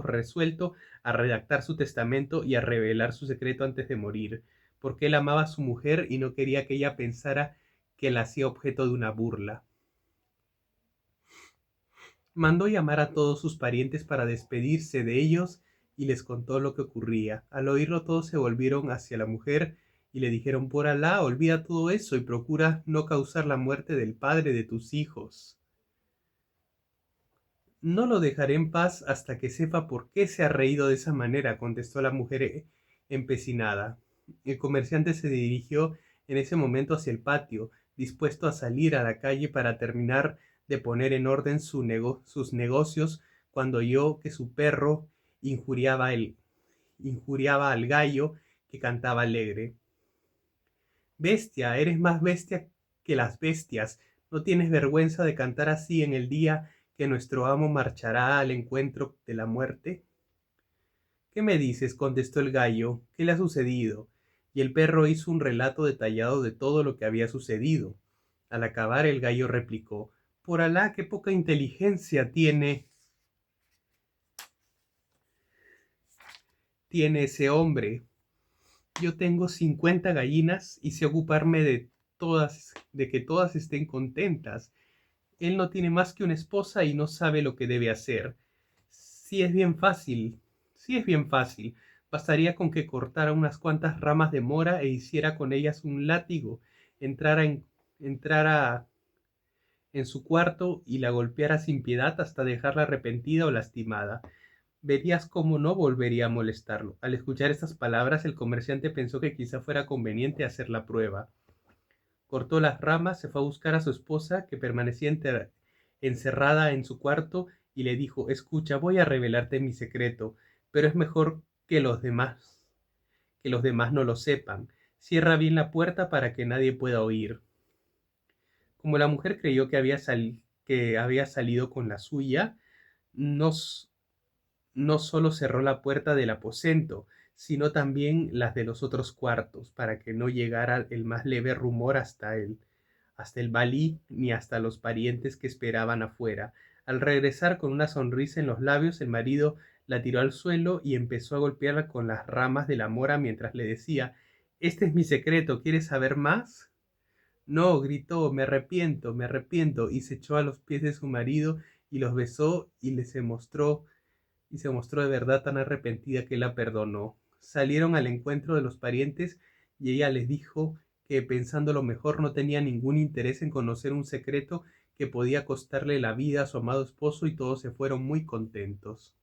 resuelto a redactar su testamento y a revelar su secreto antes de morir, porque él amaba a su mujer y no quería que ella pensara que la hacía objeto de una burla. Mandó llamar a todos sus parientes para despedirse de ellos y les contó lo que ocurría. Al oírlo todos se volvieron hacia la mujer y le dijeron: por Alá, olvida todo eso y procura no causar la muerte del padre de tus hijos. No lo dejaré en paz hasta que sepa por qué se ha reído de esa manera, contestó la mujer empecinada. El comerciante se dirigió en ese momento hacia el patio, dispuesto a salir a la calle para terminar de poner en orden sus negocios, cuando oyó que su perro injuriaba al gallo que cantaba alegre. Bestia, eres más bestia que las bestias. ¿No tienes vergüenza de cantar así en el día que nuestro amo marchará al encuentro de la muerte? ¿Qué me dices?, contestó el gallo. ¿Qué le ha sucedido? Y el perro hizo un relato detallado de todo lo que había sucedido. Al acabar, el gallo replicó: por Alá, qué poca inteligencia tiene tiene ese hombre? Yo tengo 50 gallinas y sé ocuparme de todas, de que todas estén contentas. Él no tiene más que una esposa y no sabe lo que debe hacer. Sí es bien fácil, sí es bien fácil. Bastaría con que cortara unas cuantas ramas de mora e hiciera con ellas un látigo, entrara en su cuarto y la golpeara sin piedad hasta dejarla arrepentida o lastimada. Verías cómo no volvería a molestarlo. Al escuchar estas palabras, el comerciante pensó que quizá fuera conveniente hacer la prueba. Cortó las ramas, se fue a buscar a su esposa, que permanecía encerrada en su cuarto, y le dijo: escucha, voy a revelarte mi secreto, pero es mejor que los demás no lo sepan. Cierra bien la puerta para que nadie pueda oír. Como la mujer creyó que había salido con la suya, no, no solo cerró la puerta del aposento, sino también las de los otros cuartos, para que no llegara el más leve rumor hasta el valí ni hasta los parientes que esperaban afuera. Al regresar con una sonrisa en los labios, el marido la tiró al suelo y empezó a golpearla con las ramas de la mora mientras le decía: este es mi secreto, ¿quieres saber más? No, gritó, me arrepiento, y se echó a los pies de su marido y los besó y se mostró de verdad tan arrepentida que la perdonó. Salieron al encuentro de los parientes y ella les dijo que, pensando lo mejor, no tenía ningún interés en conocer un secreto que podía costarle la vida a su amado esposo, y todos se fueron muy contentos.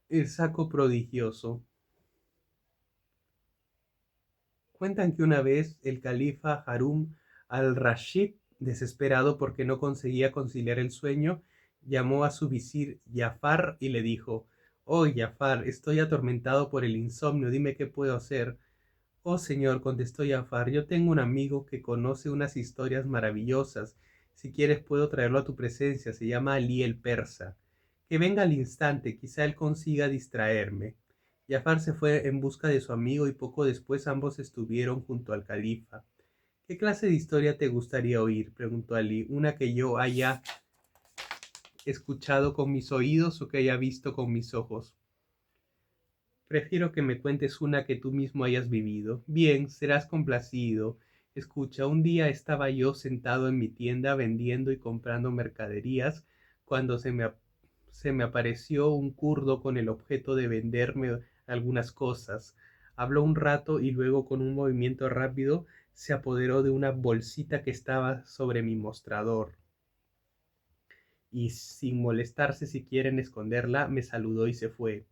El saco prodigioso. Cuentan que una vez el califa Harún al-Rashid, desesperado porque no conseguía conciliar el sueño, llamó a su visir Jafar y le dijo: oh Jafar, estoy atormentado por el insomnio, dime qué puedo hacer. Oh señor, contestó Jafar, yo tengo un amigo que conoce unas historias maravillosas. Si quieres puedo traerlo a tu presencia, se llama Ali el Persa. Que venga al instante, quizá él consiga distraerme. Jafar se fue en busca de su amigo y poco después ambos estuvieron junto al califa. ¿Qué clase de historia te gustaría oír?, preguntó Ali. ¿Una que yo haya escuchado con mis oídos o que haya visto con mis ojos? Prefiero que me cuentes una que tú mismo hayas vivido. Bien, serás complacido. Escucha, un día estaba yo sentado en mi tienda vendiendo y comprando mercaderías cuando se me apareció un kurdo con el objeto de venderme algunas cosas. Habló un rato y luego, con un movimiento rápido, se apoderó de una bolsita que estaba sobre mi mostrador y, sin molestarse siquiera en esconderla, me saludó y se fue.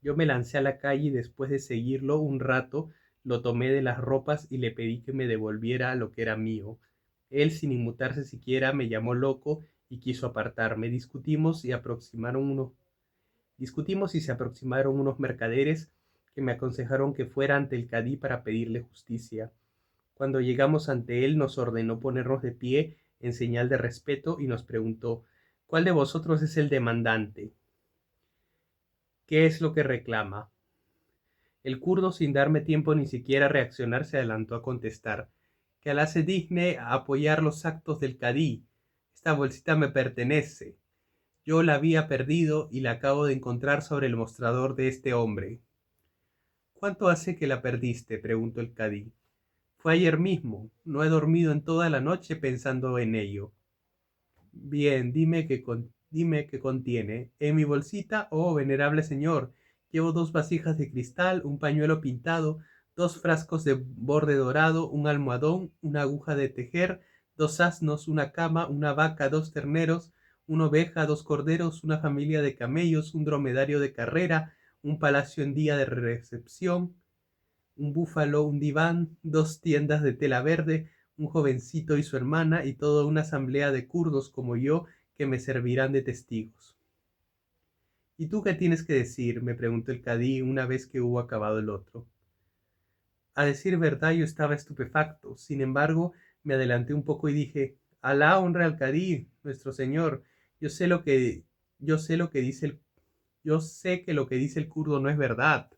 Yo me lancé a la calle y, después de seguirlo un rato, lo tomé de las ropas y le pedí que me devolviera lo que era mío. Él, sin inmutarse siquiera, me llamó loco y quiso apartarme. Discutimos y se aproximaron unos mercaderes que me aconsejaron que fuera ante el cadí para pedirle justicia. Cuando llegamos ante él, nos ordenó ponernos de pie en señal de respeto y nos preguntó: ¿cuál de vosotros es el demandante? ¿Qué es lo que reclama? El kurdo, sin darme tiempo ni siquiera a reaccionar, se adelantó a contestar: que Alá se digne a apoyar los actos del cadí. Esta bolsita me pertenece. Yo la había perdido y la acabo de encontrar sobre el mostrador de este hombre. ¿Cuánto hace que la perdiste?, preguntó el cadí. Fue ayer mismo. No he dormido en toda la noche pensando en ello. Bien, dime qué contiene. En mi bolsita, oh venerable señor, llevo 2 vasijas de cristal, un pañuelo pintado, 2 frascos de borde dorado, un almohadón, una aguja de tejer, 2 asnos, una cama, una vaca, 2 terneros, una oveja, 2 corderos, una familia de camellos, un dromedario de carrera, un palacio en día de recepción, un búfalo, un diván, 2 tiendas de tela verde, un jovencito y su hermana, y toda una asamblea de kurdos como yo que me servirán de testigos. ¿Y tú qué tienes que decir?, me preguntó el cadí una vez que hubo acabado el otro. A decir verdad, yo estaba estupefacto. Sin embargo, me adelanté un poco y dije: Alá honre al cadí, nuestro señor. Yo sé lo que, yo sé lo que dice yo sé que lo que dice el kurdo no es verdad.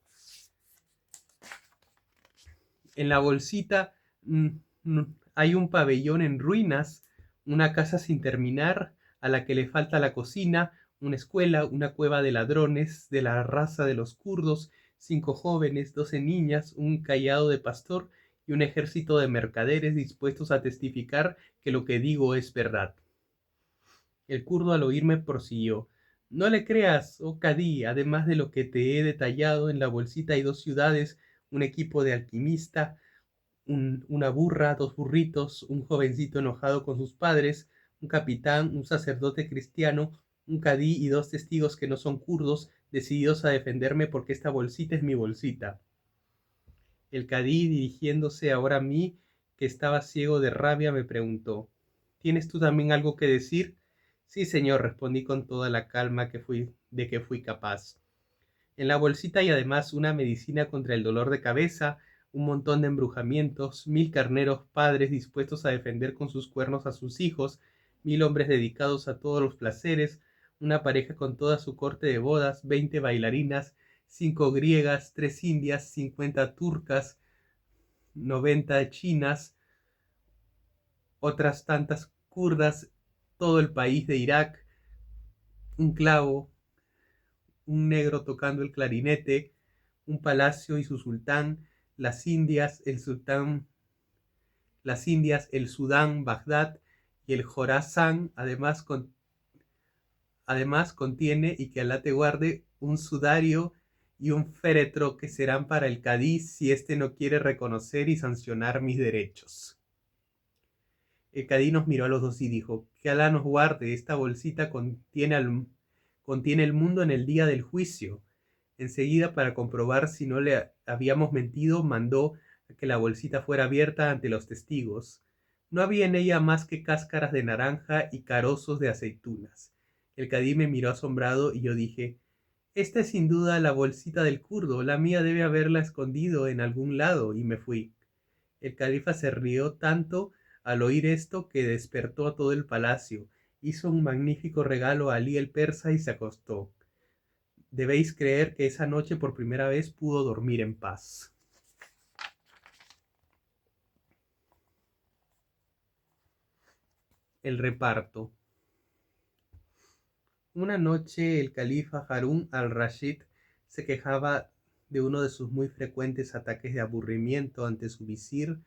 En la bolsita mm, hay un pabellón en ruinas, una casa sin terminar, a la que le falta la cocina, una escuela, una cueva de ladrones de la raza de los kurdos, 5 jóvenes, 12 niñas, un cayado de pastor y un ejército de mercaderes dispuestos a testificar que lo que digo es verdad. El kurdo al oírme prosiguió: No le creas, oh Cadí, además de lo que te he detallado, en la bolsita hay 2 ciudades, un equipo de alquimista, una burra, 2 burritos, un jovencito enojado con sus padres, un capitán, un sacerdote cristiano, un cadí y 2 testigos que no son kurdos, decididos a defenderme porque esta bolsita es mi bolsita. El cadí, dirigiéndose ahora a mí, que estaba ciego de rabia, me preguntó: ¿Tienes tú también algo que decir? Sí, señor, respondí con toda la calma de que fui capaz. En la bolsita hay además una medicina contra el dolor de cabeza, un montón de embrujamientos, 1000 carneros padres dispuestos a defender con sus cuernos a sus hijos, 1000 hombres dedicados a todos los placeres, una pareja con toda su corte de bodas, 20 bailarinas, 5 griegas, 3 indias, 50 turcas, 90 chinas, otras tantas kurdas, todo el país de Irak, un clavo, un negro tocando el clarinete, un palacio y su sultán, las Indias, el sultán, las Indias, el Sudán, Bagdad y el Jorasán, además contiene, y que Alá te guarde, un sudario y un féretro que serán para el Cádiz si éste no quiere reconocer y sancionar mis derechos. El Cadí nos miró a los dos y dijo: Que Alá nos guarde, esta bolsita contiene el mundo en el día del juicio. Enseguida, para comprobar si no le habíamos mentido, mandó a que la bolsita fuera abierta ante los testigos. No había en ella más que cáscaras de naranja y carozos de aceitunas. El Cadí me miró asombrado y yo dije: Esta es sin duda la bolsita del kurdo, la mía debe haberla escondido en algún lado, y me fui. El califa se rió tanto al oír esto que despertó a todo el palacio, hizo un magnífico regalo a Alí el persa y se acostó. Debéis creer que esa noche por primera vez pudo dormir en paz. El reparto. Una noche el califa Harún al-Rashid se quejaba de uno de sus muy frecuentes ataques de aburrimiento ante su visir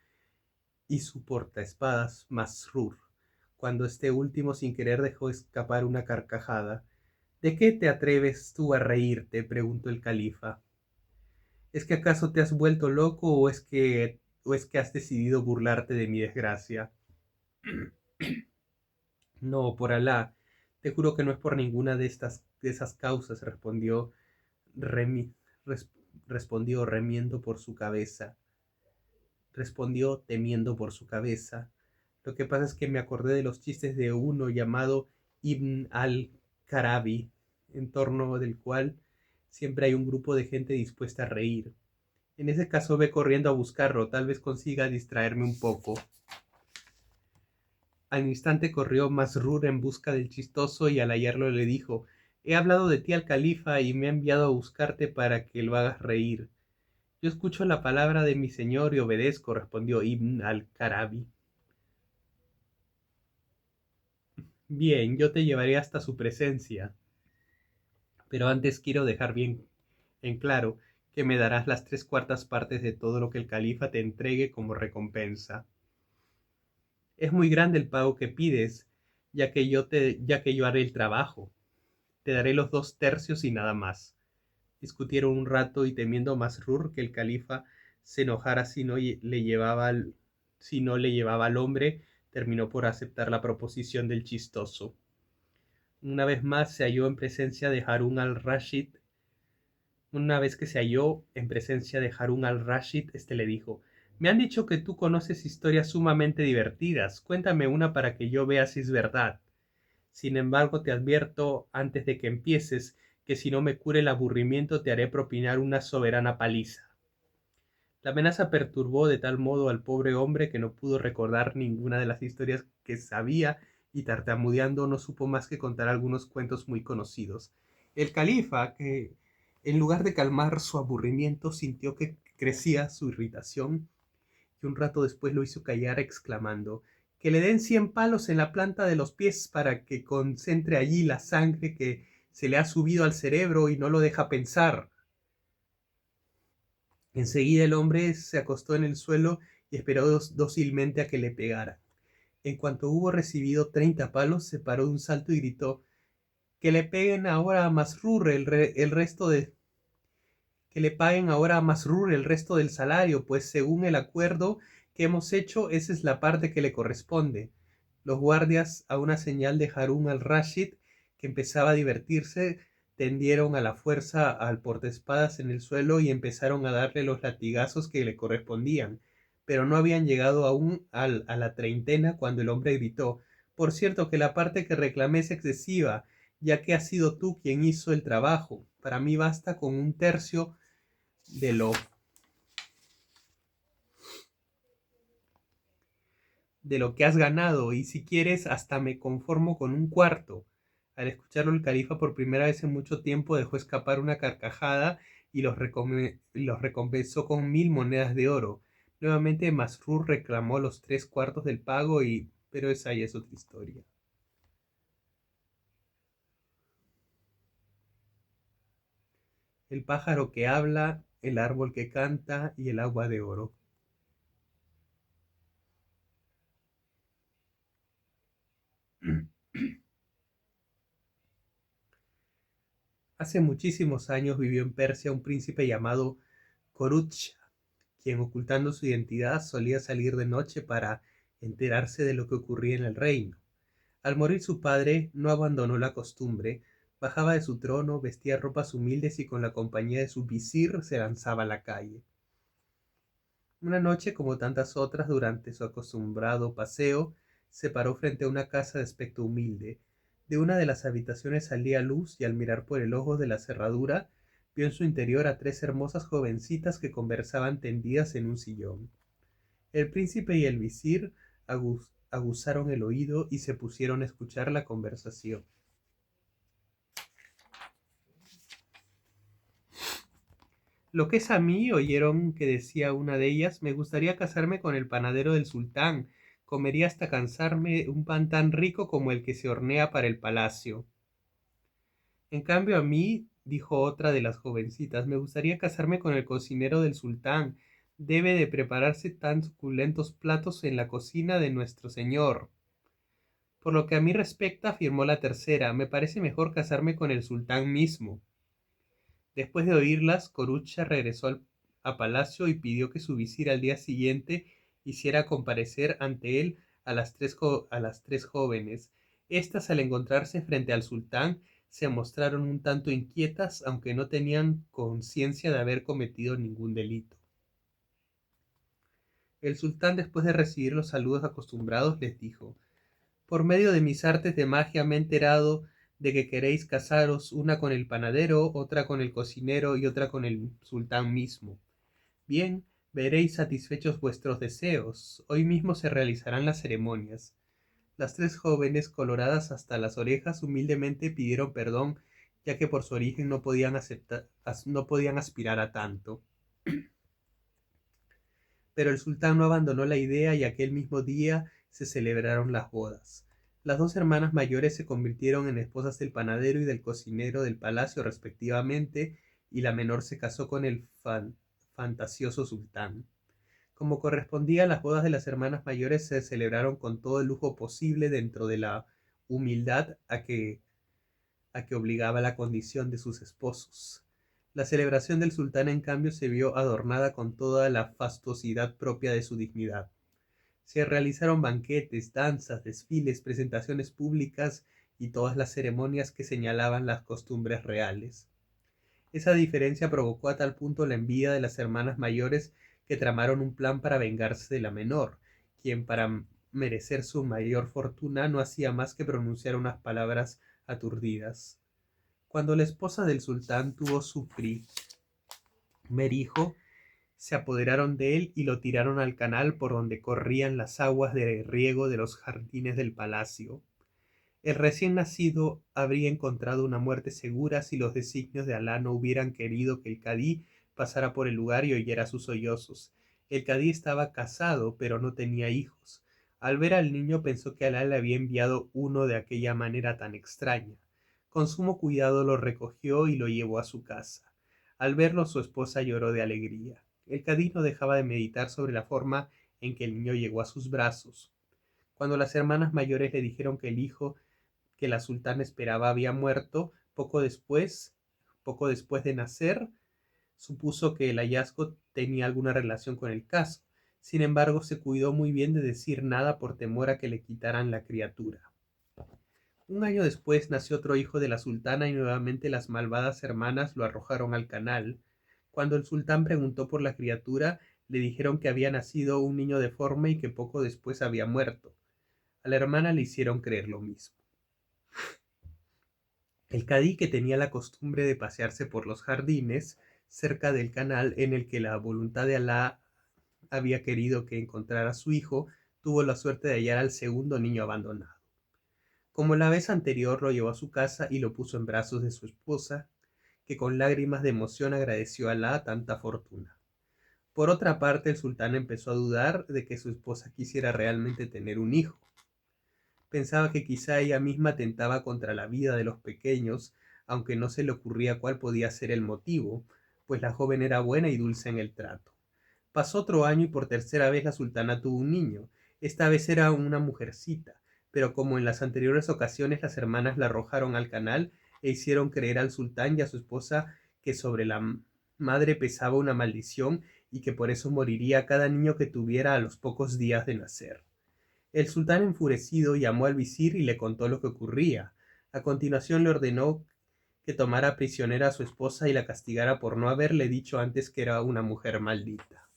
y su portaespadas Masrur, cuando este último sin querer dejó escapar una carcajada. ¿De qué te atreves tú a reírte?, preguntó el califa. ¿Es que acaso te has vuelto loco o es que has decidido burlarte de mi desgracia? No, por Alá, te juro que no es por ninguna de esas causas, Remi, res- respondió remiendo por su cabeza. Respondió temiendo por su cabeza. Lo que pasa es que me acordé de los chistes de uno llamado Ibn al-Karabi, en torno del cual siempre hay un grupo de gente dispuesta a reír. En ese caso ve corriendo a buscarlo, tal vez consiga distraerme un poco. Al instante corrió Masrur en busca del chistoso y al hallarlo le dijo: He hablado de ti al califa y me ha enviado a buscarte para que lo hagas reír. Yo escucho la palabra de mi señor y obedezco, respondió Ibn al-Karabi. Bien, yo te llevaré hasta su presencia, pero antes quiero dejar bien en claro que me darás las 3/4 partes de todo lo que el califa te entregue como recompensa. Es muy grande el pago que pides, ya que yo haré el trabajo. Te daré los 2 tercios y nada más. Discutieron un rato y temiendo Masrur que el califa se enojara si no le llevaba al hombre, terminó por aceptar la proposición del chistoso. Una vez más se halló en presencia de Harún al-Rashid. Una vez que se halló en presencia de Harún al-Rashid, este le dijo: Me han dicho que tú conoces historias sumamente divertidas. Cuéntame una para que yo vea si es verdad. Sin embargo, te advierto, antes de que empieces, que si no me cure el aburrimiento te haré propinar una soberana paliza. La amenaza perturbó de tal modo al pobre hombre que no pudo recordar ninguna de las historias que sabía y tartamudeando no supo más que contar algunos cuentos muy conocidos. El califa, en lugar de calmar su aburrimiento, sintió que crecía su irritación y un rato después lo hizo callar exclamando: «Que le den 100 palos en la planta de los pies para que concentre allí la sangre que se le ha subido al cerebro y no lo deja pensar». Enseguida el hombre se acostó en el suelo y esperó dócilmente a que le pegara. En cuanto hubo recibido 30 palos, se paró de un salto y gritó: «Que le peguen ahora a Masrur el resto de que le paguen ahora a Masrur el resto del salario, pues según el acuerdo que hemos hecho, esa es la parte que le corresponde». Los guardias, a una señal de Harún al-Rashid, que empezaba a divertirse, tendieron a la fuerza al portaespadas en el suelo y empezaron a darle los latigazos que le correspondían, pero no habían llegado aún a la treintena cuando el hombre gritó: «Por cierto que la parte que reclamé es excesiva, ya que has sido tú quien hizo el trabajo. Para mí basta con un tercio de lo que has ganado, y si quieres hasta me conformo con un cuarto». Al escucharlo, el califa por primera vez en mucho tiempo dejó escapar una carcajada y los recompensó con 1000 monedas de oro. Nuevamente Masrur reclamó los 3 cuartos del pago, pero esa ya es otra historia. El pájaro que habla, el árbol que canta y el agua de oro. Hace muchísimos años vivió en Persia un príncipe llamado Korutcha, quien, ocultando su identidad, solía salir de noche para enterarse de lo que ocurría en el reino. Al morir su padre, no abandonó la costumbre, bajaba de su trono, vestía ropas humildes y con la compañía de su visir se lanzaba a la calle. Una noche, como tantas otras, durante su acostumbrado paseo, se paró frente a una casa de aspecto humilde. De una de las habitaciones salía luz y al mirar por el ojo de la cerradura, vio en su interior a 3 hermosas jovencitas que conversaban tendidas en un sillón. El príncipe y el visir aguzaron el oído y se pusieron a escuchar la conversación. «Lo que es a mí», oyeron que decía una de ellas, «me gustaría casarme con el panadero del sultán. Comería hasta cansarme un pan tan rico como el que se hornea para el palacio». «En cambio a mí», dijo otra de las jovencitas, «me gustaría casarme con el cocinero del sultán. Debe de prepararse tan suculentos platos en la cocina de nuestro señor». «Por lo que a mí respecta», afirmó la tercera, «me parece mejor casarme con el sultán mismo». Después de oírlas, Corucha regresó a palacio y pidió que su visir al día siguiente hiciera comparecer ante él a las 3 jóvenes. Estas, al encontrarse frente al sultán, se mostraron un tanto inquietas, aunque no tenían conciencia de haber cometido ningún delito. El sultán, después de recibir los saludos acostumbrados, les dijo: «Por medio de mis artes de magia me he enterado de que queréis casaros, una con el panadero, otra con el cocinero y otra con el sultán mismo. Bien, veréis satisfechos vuestros deseos. Hoy mismo se realizarán las ceremonias». Las 3 jóvenes, coloradas hasta las orejas, humildemente pidieron perdón, ya que por su origen no podían aspirar a tanto. Pero el sultán no abandonó la idea y aquel mismo día se celebraron las bodas. Las 2 hermanas mayores se convirtieron en esposas del panadero y del cocinero del palacio respectivamente, y la menor se casó con el fantasioso sultán. Como correspondía, las bodas de las hermanas mayores se celebraron con todo el lujo posible dentro de la humildad a que obligaba la condición de sus esposos. La celebración del sultán, en cambio, se vio adornada con toda la fastuosidad propia de su dignidad. Se realizaron banquetes, danzas, desfiles, presentaciones públicas y todas las ceremonias que señalaban las costumbres reales. Esa diferencia provocó a tal punto la envidia de las hermanas mayores que tramaron un plan para vengarse de la menor, quien, para merecer su mayor fortuna, no hacía más que pronunciar unas palabras aturdidas. Cuando la esposa del sultán tuvo su primer hijo, se apoderaron de él y lo tiraron al canal por donde corrían las aguas de riego de los jardines del palacio. El recién nacido habría encontrado una muerte segura si los designios de Alá no hubieran querido que el cadí pasara por el lugar y oyera sus sollozos. El cadí estaba casado, pero no tenía hijos. Al ver al niño pensó que Alá le había enviado uno de aquella manera tan extraña. Con sumo cuidado lo recogió y lo llevó a su casa. Al verlo su esposa lloró de alegría. El cadí no dejaba de meditar sobre la forma en que el niño llegó a sus brazos. Cuando las hermanas mayores le dijeron que el hijo que la sultana esperaba había muerto, poco después de nacer, supuso que el hallazgo tenía alguna relación con el caso. Sin embargo, se cuidó muy bien de decir nada por temor a que le quitaran la criatura. Un año después nació otro hijo de la sultana y nuevamente las malvadas hermanas lo arrojaron al canal. Cuando el sultán preguntó por la criatura, le dijeron que había nacido un niño deforme y que poco después había muerto. A la hermana le hicieron creer lo mismo. El cadí, que tenía la costumbre de pasearse por los jardines cerca del canal en el que la voluntad de Alá había querido que encontrara a su hijo, tuvo la suerte de hallar al segundo niño abandonado. Como la vez anterior, lo llevó a su casa y lo puso en brazos de su esposa, que con lágrimas de emoción agradeció a Alá tanta fortuna. Por otra parte, el sultán empezó a dudar de que su esposa quisiera realmente tener un hijo. Pensaba que quizá ella misma tentaba contra la vida de los pequeños, aunque no se le ocurría cuál podía ser el motivo, pues la joven era buena y dulce en el trato. Pasó otro año y por tercera vez la sultana tuvo un niño. Esta vez era una mujercita, pero como en las anteriores ocasiones las hermanas la arrojaron al canal e hicieron creer al sultán y a su esposa que sobre la madre pesaba una maldición y que por eso moriría cada niño que tuviera a los pocos días de nacer. El sultán, enfurecido, llamó al visir y le contó lo que ocurría. A continuación le ordenó que tomara prisionera a su esposa y la castigara por no haberle dicho antes que era una mujer maldita.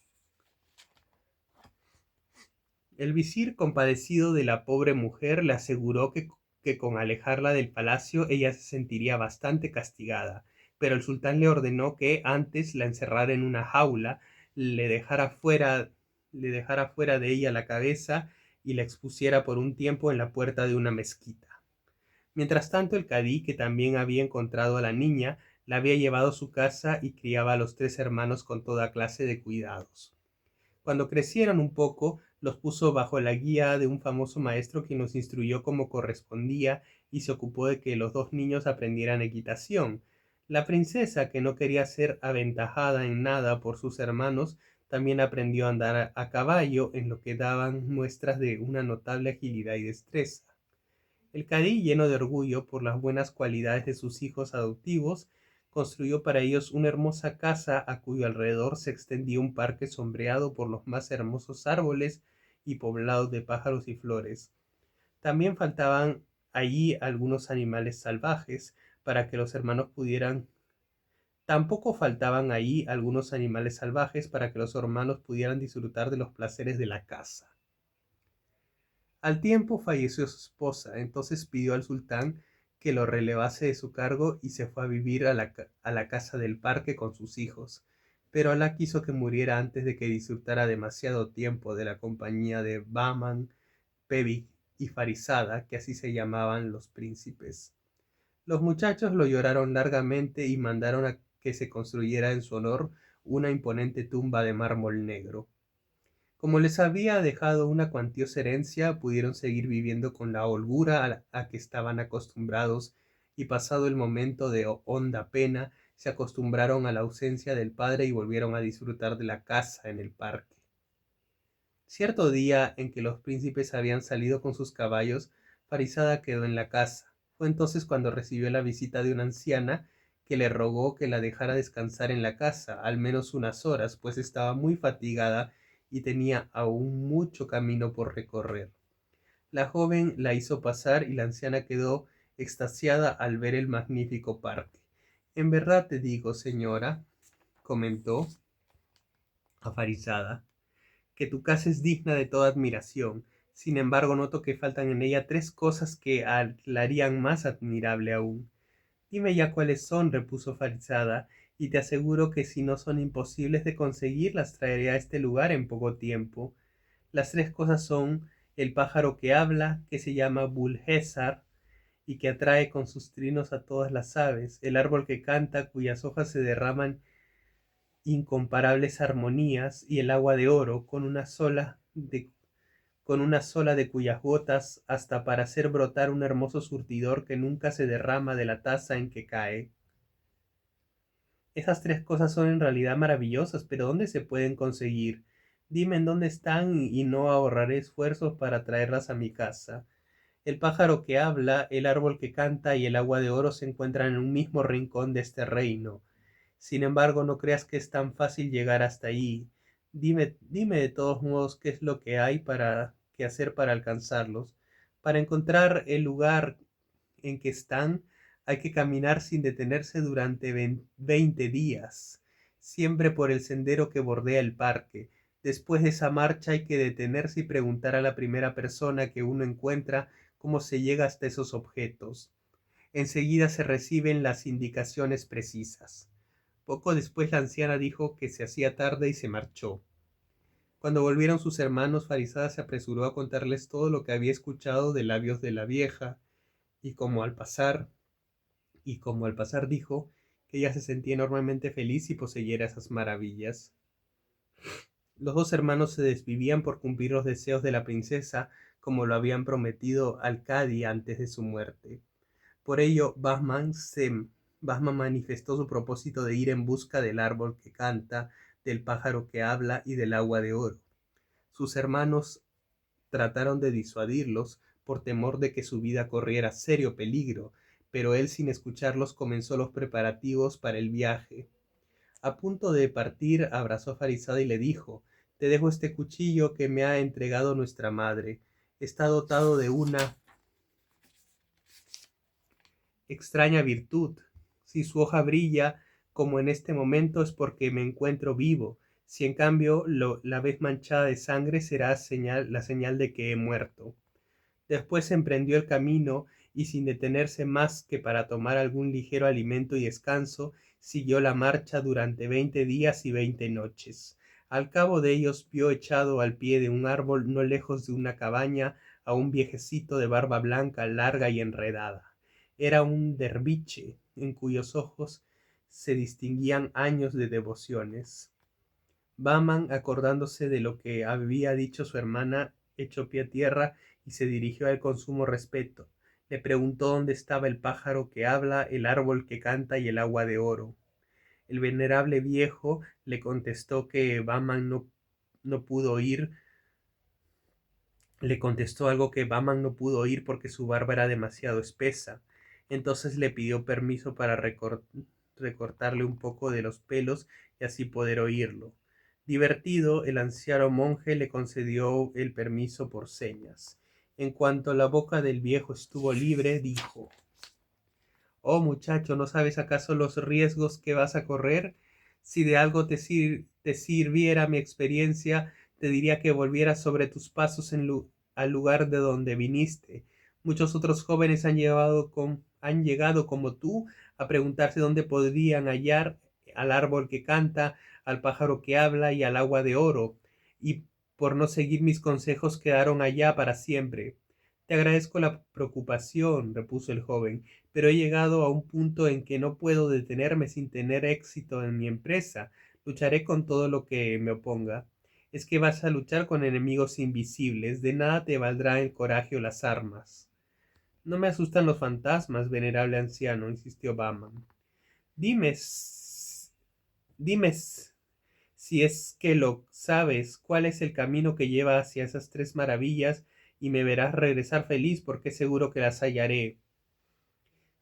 El visir, compadecido de la pobre mujer, le aseguró que con alejarla del palacio ella se sentiría bastante castigada, pero el sultán le ordenó que antes la encerrara en una jaula, le dejara fuera de ella la cabeza y la expusiera por un tiempo en la puerta de una mezquita. Mientras tanto, el cadí, que también había encontrado a la niña, la había llevado a su casa y criaba a los tres hermanos con toda clase de cuidados. Cuando crecieron un poco, los puso bajo la guía de un famoso maestro quien los instruyó como correspondía y se ocupó de que los dos niños aprendieran equitación. La princesa, que no quería ser aventajada en nada por sus hermanos, también aprendió a andar a caballo, en lo que daban muestras de una notable agilidad y destreza. El cadí, lleno de orgullo por las buenas cualidades de sus hijos adoptivos, construyó para ellos una hermosa casa a cuyo alrededor se extendía un parque sombreado por los más hermosos árboles y poblado de pájaros y flores. También faltaban allí algunos animales salvajes para que los hermanos pudieran Tampoco faltaban allí algunos animales salvajes para que los hermanos pudieran disfrutar de los placeres de la caza. Al tiempo falleció su esposa, entonces pidió al sultán que lo relevase de su cargo y se fue a vivir a la casa del parque con sus hijos. Pero Alá quiso que muriera antes de que disfrutara demasiado tiempo de la compañía de Bahman, Pebig y Farizada, que así se llamaban los príncipes. Los muchachos lo lloraron largamente y mandaron a que se construyera en su honor una imponente tumba de mármol negro. Como les había dejado una cuantiosa herencia, pudieron seguir viviendo con la holgura a que estaban acostumbrados, y pasado el momento de honda pena, se acostumbraron a la ausencia del padre y volvieron a disfrutar de la caza en el parque. Cierto día en que los príncipes habían salido con sus caballos, Farizada quedó en la casa. Fue entonces cuando recibió la visita de una anciana que le rogó que la dejara descansar en la casa, al menos unas horas, pues estaba muy fatigada y tenía aún mucho camino por recorrer. La joven la hizo pasar y la anciana quedó extasiada al ver el magnífico parque. En verdad te digo, señora, comentó Afarizada, que tu casa es digna de toda admiración. Sin embargo, noto que faltan en ella tres cosas que la harían más admirable aún. Dime ya cuáles son, repuso Farizada, y te aseguro que si no son imposibles de conseguir, las traeré a este lugar en poco tiempo. Las tres cosas son el pájaro que habla, que se llama Bulhésar, y que atrae con sus trinos a todas las aves, el árbol que canta, cuyas hojas se derraman incomparables armonías y el agua de oro con una sola de cuyas gotas hasta para hacer brotar un hermoso surtidor que nunca se derrama de la taza en que cae. Esas tres cosas son en realidad maravillosas, pero ¿dónde se pueden conseguir? Dime en dónde están y no ahorraré esfuerzos para traerlas a mi casa. El pájaro que habla, el árbol que canta y el agua de oro se encuentran en un mismo rincón de este reino. Sin embargo, no creas que es tan fácil llegar hasta allí. Dime de todos modos qué es lo que hay que hacer para alcanzarlos. Para encontrar el lugar en que están, hay que caminar sin detenerse durante 20 días, siempre por el sendero que bordea el parque. Después de esa marcha hay que detenerse y preguntar a la primera persona que uno encuentra cómo se llega hasta esos objetos. Enseguida se reciben las indicaciones precisas. Poco después la anciana dijo que se hacía tarde y se marchó. Cuando volvieron sus hermanos, Farisada se apresuró a contarles todo lo que había escuchado de labios de la vieja, y como al pasar dijo que ella se sentía enormemente feliz si poseyera esas maravillas. Los dos hermanos se desvivían por cumplir los deseos de la princesa, como lo habían prometido al Cadi antes de su muerte. Por ello, Bahman manifestó su propósito de ir en busca del árbol que canta, del pájaro que habla y del agua de oro. Sus hermanos trataron de disuadirlos por temor de que su vida corriera serio peligro, pero él, sin escucharlos, comenzó los preparativos para el viaje. A punto de partir, abrazó a Farisada y le dijo: «Te dejo este cuchillo que me ha entregado nuestra madre. Está dotado de una extraña virtud. Si su hoja brilla como en este momento es porque me encuentro vivo. Si en cambio la ves manchada de sangre, será la señal de que he muerto». Después emprendió el camino y, sin detenerse más que para tomar algún ligero alimento y descanso, siguió la marcha durante 20 días y 20 noches. Al cabo de ellos vio echado al pie de un árbol no lejos de una cabaña a un viejecito de barba blanca larga y enredada. Era un derviche en cuyos ojos se distinguían años de devociones. Bahman, acordándose de lo que había dicho su hermana, echó pie a tierra y se dirigió a él con sumo respeto. Le preguntó dónde estaba el pájaro que habla, el árbol que canta y el agua de oro. El venerable viejo le contestó que Bahman no pudo oír, le contestó algo que Bahman no pudo oír porque su barba era demasiado espesa. Entonces le pidió permiso para recortarle un poco de los pelos y así poder oírlo. Divertido, el anciano monje le concedió el permiso por señas. En cuanto la boca del viejo estuvo libre, dijo: «Oh, muchacho, ¿no sabes acaso los riesgos que vas a correr? Si de algo te sirviera mi experiencia, te diría que volvieras sobre tus pasos al lugar de donde viniste. Muchos otros jóvenes han llegado como tú a preguntarse dónde podrían hallar al árbol que canta, al pájaro que habla y al agua de oro, y por no seguir mis consejos quedaron allá para siempre». «Te agradezco la preocupación», repuso el joven, «pero he llegado a un punto en que no puedo detenerme sin tener éxito en mi empresa. Lucharé con todo lo que me oponga». «Es que vas a luchar con enemigos invisibles. De nada te valdrá el coraje o las armas». «No me asustan los fantasmas, venerable anciano», insistió Bahman. Dime, dime si es que lo sabes, cuál es el camino que lleva hacia esas tres maravillas, y me verás regresar feliz, porque seguro que las hallaré».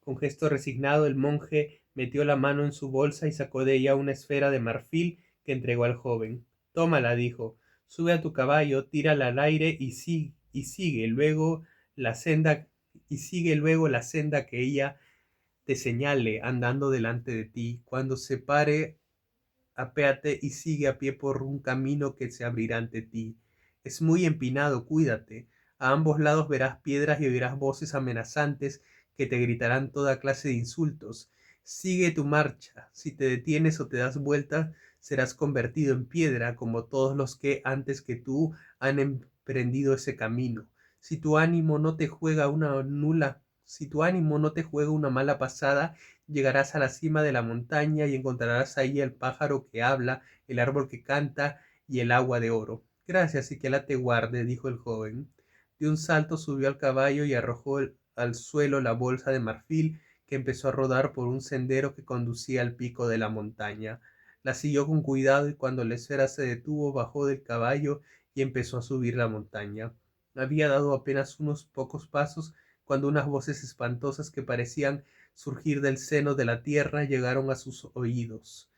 Con gesto resignado, el monje metió la mano en su bolsa y sacó de ella una esfera de marfil que entregó al joven. «Tómala», dijo, «sube a tu caballo, tírala al aire sigue luego la senda que ella te señale, andando delante de ti. Cuando se pare, apéate y sigue a pie por un camino que se abrirá ante ti. Es muy empinado, cuídate. A ambos lados verás piedras y oirás voces amenazantes que te gritarán toda clase de insultos. Sigue tu marcha. Si te detienes o te das vuelta, serás convertido en piedra, como todos los que antes que tú han emprendido ese camino. Si tu ánimo no te juega una mala pasada, Llegarás a la cima de la montaña y encontrarás ahí el pájaro que habla, el árbol que canta y el agua de oro. Gracias y que Alá te guarde, dijo el joven. De un salto subió al caballo y arrojó al suelo la bolsa de marfil, que empezó a rodar por un sendero que conducía al pico de la montaña. La siguió con cuidado y cuando la esfera se detuvo, bajó del caballo y empezó a subir la montaña. Había dado apenas unos pocos pasos cuando unas voces espantosas que parecían surgir del seno de la tierra llegaron a sus oídos,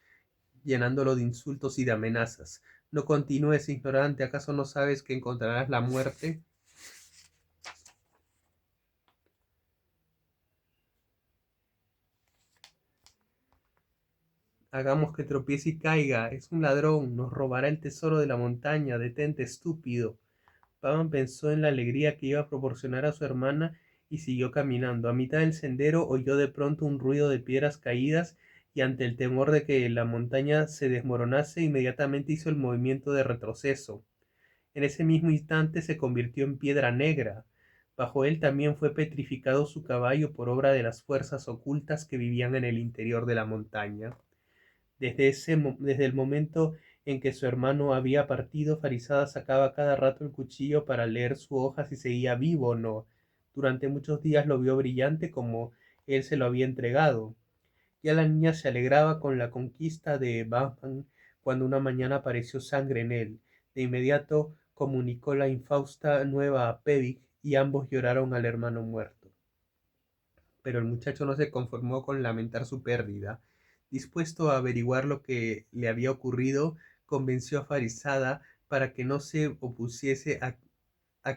llenándolo de insultos y de amenazas. No continúes, ignorante, ¿acaso no sabes que encontrarás la muerte? Hagamos que tropiece y caiga. Es un ladrón. Nos robará el tesoro de la montaña. Detente, estúpido. Pavan pensó en la alegría que iba a proporcionar a su hermana y siguió caminando. A mitad del sendero oyó de pronto un ruido de piedras caídas y ante el temor de que la montaña se desmoronase, inmediatamente hizo el movimiento de retroceso. En ese mismo instante se convirtió en piedra negra. Bajo él también fue petrificado su caballo por obra de las fuerzas ocultas que vivían en el interior de la montaña. Desde el momento en que su hermano había partido, Farizada sacaba cada rato el cuchillo para leer su hoja si seguía vivo o no. Durante muchos días lo vio brillante como él se lo había entregado. Ya la niña se alegraba con la conquista de Bahman cuando una mañana apareció sangre en él. De inmediato comunicó la infausta nueva a Pevik y ambos lloraron al hermano muerto. Pero el muchacho no se conformó con lamentar su pérdida. Dispuesto a averiguar lo que le había ocurrido, convenció a Farizada para que no se opusiese a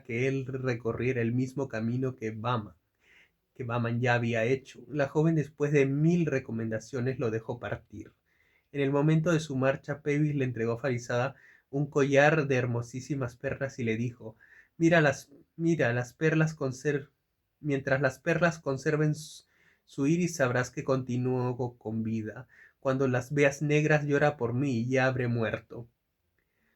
que él recorriera el mismo camino que Bahman ya había hecho. La joven, después de 1000 recomendaciones, lo dejó partir. En el momento de su marcha, Pevis le entregó a Farizada un collar de hermosísimas perlas y le dijo: mira, las perlas mientras las perlas conserven su iris, sabrás que continúo con vida. Cuando las veas negras, llora por mí y ya habré muerto.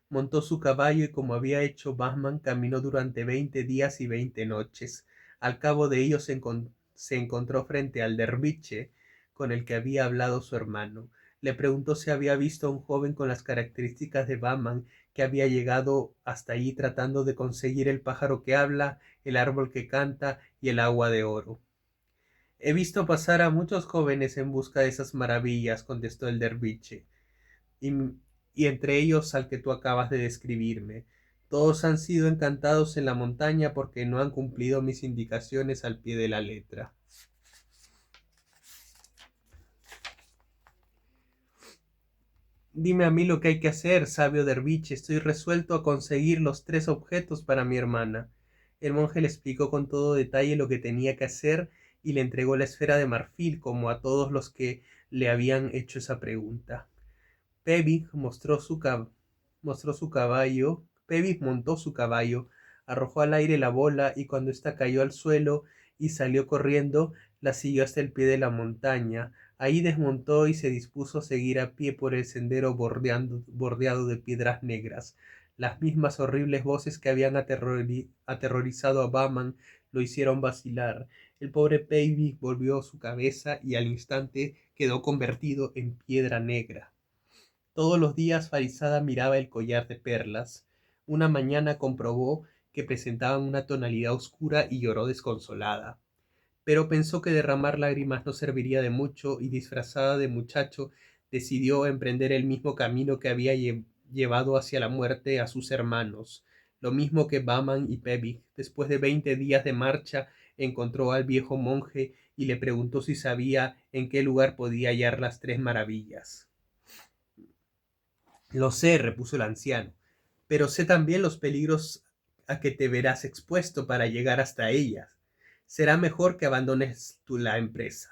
Montó su caballo y, como había hecho Bahman, caminó durante 20 días y 20 noches. Al cabo de ello se encontró frente al derviche con el que había hablado su hermano. Le preguntó si había visto a un joven con las características de Bahman, que había llegado hasta allí tratando de conseguir el pájaro que habla, el árbol que canta y el agua de oro. He visto pasar a muchos jóvenes en busca de esas maravillas, contestó el derviche, y, y entre ellos al que tú acabas de describirme. Todos han sido encantados en la montaña porque no han cumplido mis indicaciones al pie de la letra. Dime a mí lo que hay que hacer, sabio derviche. Estoy resuelto a conseguir los 3 objetos para mi hermana. El monje le explicó con todo detalle lo que tenía que hacer y le entregó la esfera de marfil, como a todos los que le habían hecho esa pregunta. Pevig montó su caballo, arrojó al aire la bola y cuando ésta cayó al suelo y salió corriendo, la siguió hasta el pie de la montaña. Ahí desmontó y se dispuso a seguir a pie por el sendero bordeado de piedras negras. Las mismas horribles voces que habían aterrorizado a Bahman lo hicieron vacilar. El pobre Pevig volvió su cabeza y al instante quedó convertido en piedra negra. Todos los días Farizada miraba el collar de perlas. Una mañana comprobó que presentaban una tonalidad oscura y lloró desconsolada. Pero pensó que derramar lágrimas no serviría de mucho y, disfrazada de muchacho, decidió emprender el mismo camino que había llevado hacia la muerte a sus hermanos. Lo mismo que Bahman y Pevig. Después de 20 días de marcha, encontró al viejo monje y le preguntó si sabía en qué lugar podía hallar las 3 maravillas. Lo sé, repuso el anciano, pero sé también los peligros a que te verás expuesto para llegar hasta ellas. Será mejor que abandones tú la empresa.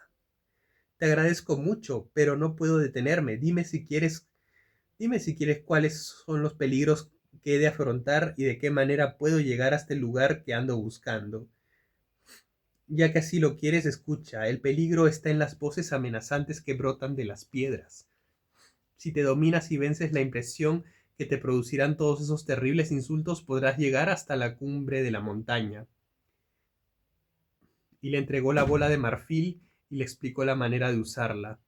Te agradezco mucho, pero no puedo detenerme. Dime si quieres cuáles son los peligros que he de afrontar y de qué manera puedo llegar hasta el lugar que ando buscando. Ya que así lo quieres, escucha. El peligro está en las voces amenazantes que brotan de las piedras. Si te dominas y vences la impresión que te producirán todos esos terribles insultos, podrás llegar hasta la cumbre de la montaña. Y le entregó la bola de marfil y le explicó la manera de usarla.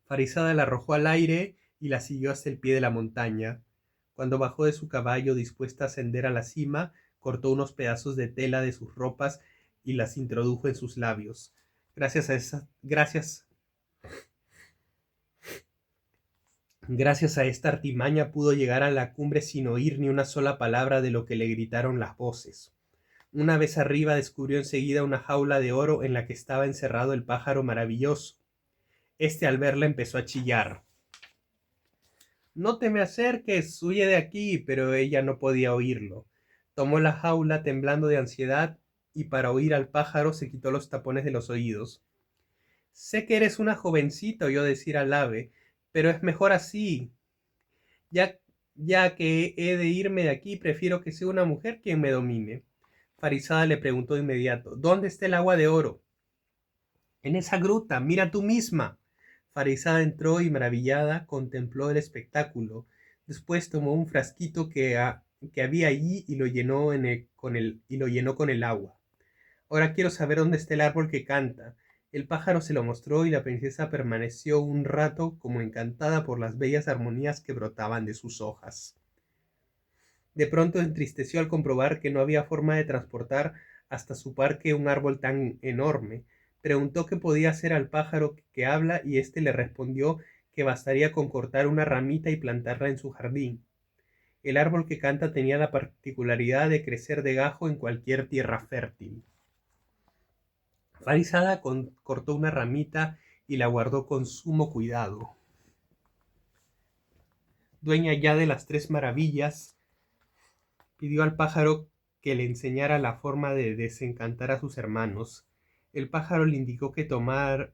Farizada la arrojó al aire y la siguió hasta el pie de la montaña. Cuando bajó de su caballo dispuesta a ascender a la cima, cortó unos pedazos de tela de sus ropas y las introdujo en sus labios. Gracias a esta artimaña pudo llegar a la cumbre sin oír ni una sola palabra de lo que le gritaron las voces. Una vez arriba descubrió enseguida una jaula de oro en la que estaba encerrado el pájaro maravilloso. Este al verla empezó a chillar. No te me acerques, huye de aquí, pero ella no podía oírlo. Tomó la jaula temblando de ansiedad y para oír al pájaro se quitó los tapones de los oídos. Sé que eres una jovencita, oyó decir al ave, pero es mejor así. Ya, ya que he de irme de aquí, prefiero que sea una mujer quien me domine. Farizada le preguntó de inmediato, ¿dónde está el agua de oro? En esa gruta, mira tú misma. Farizada entró y maravillada contempló el espectáculo. Después tomó un frasquito que había allí y lo llenó con el agua. Ahora quiero saber dónde está el árbol que canta. El pájaro se lo mostró y la princesa permaneció un rato como encantada por las bellas armonías que brotaban de sus hojas. De pronto se entristeció al comprobar que no había forma de transportar hasta su parque un árbol tan enorme. Preguntó qué podía hacer al pájaro que habla y éste le respondió que bastaría con cortar una ramita y plantarla en su jardín. El árbol que canta tenía la particularidad de crecer de gajo en cualquier tierra fértil. Farizada cortó una ramita y la guardó con sumo cuidado. Dueña ya de las tres maravillas, pidió al pájaro que le enseñara la forma de desencantar a sus hermanos. El pájaro le indicó que tomara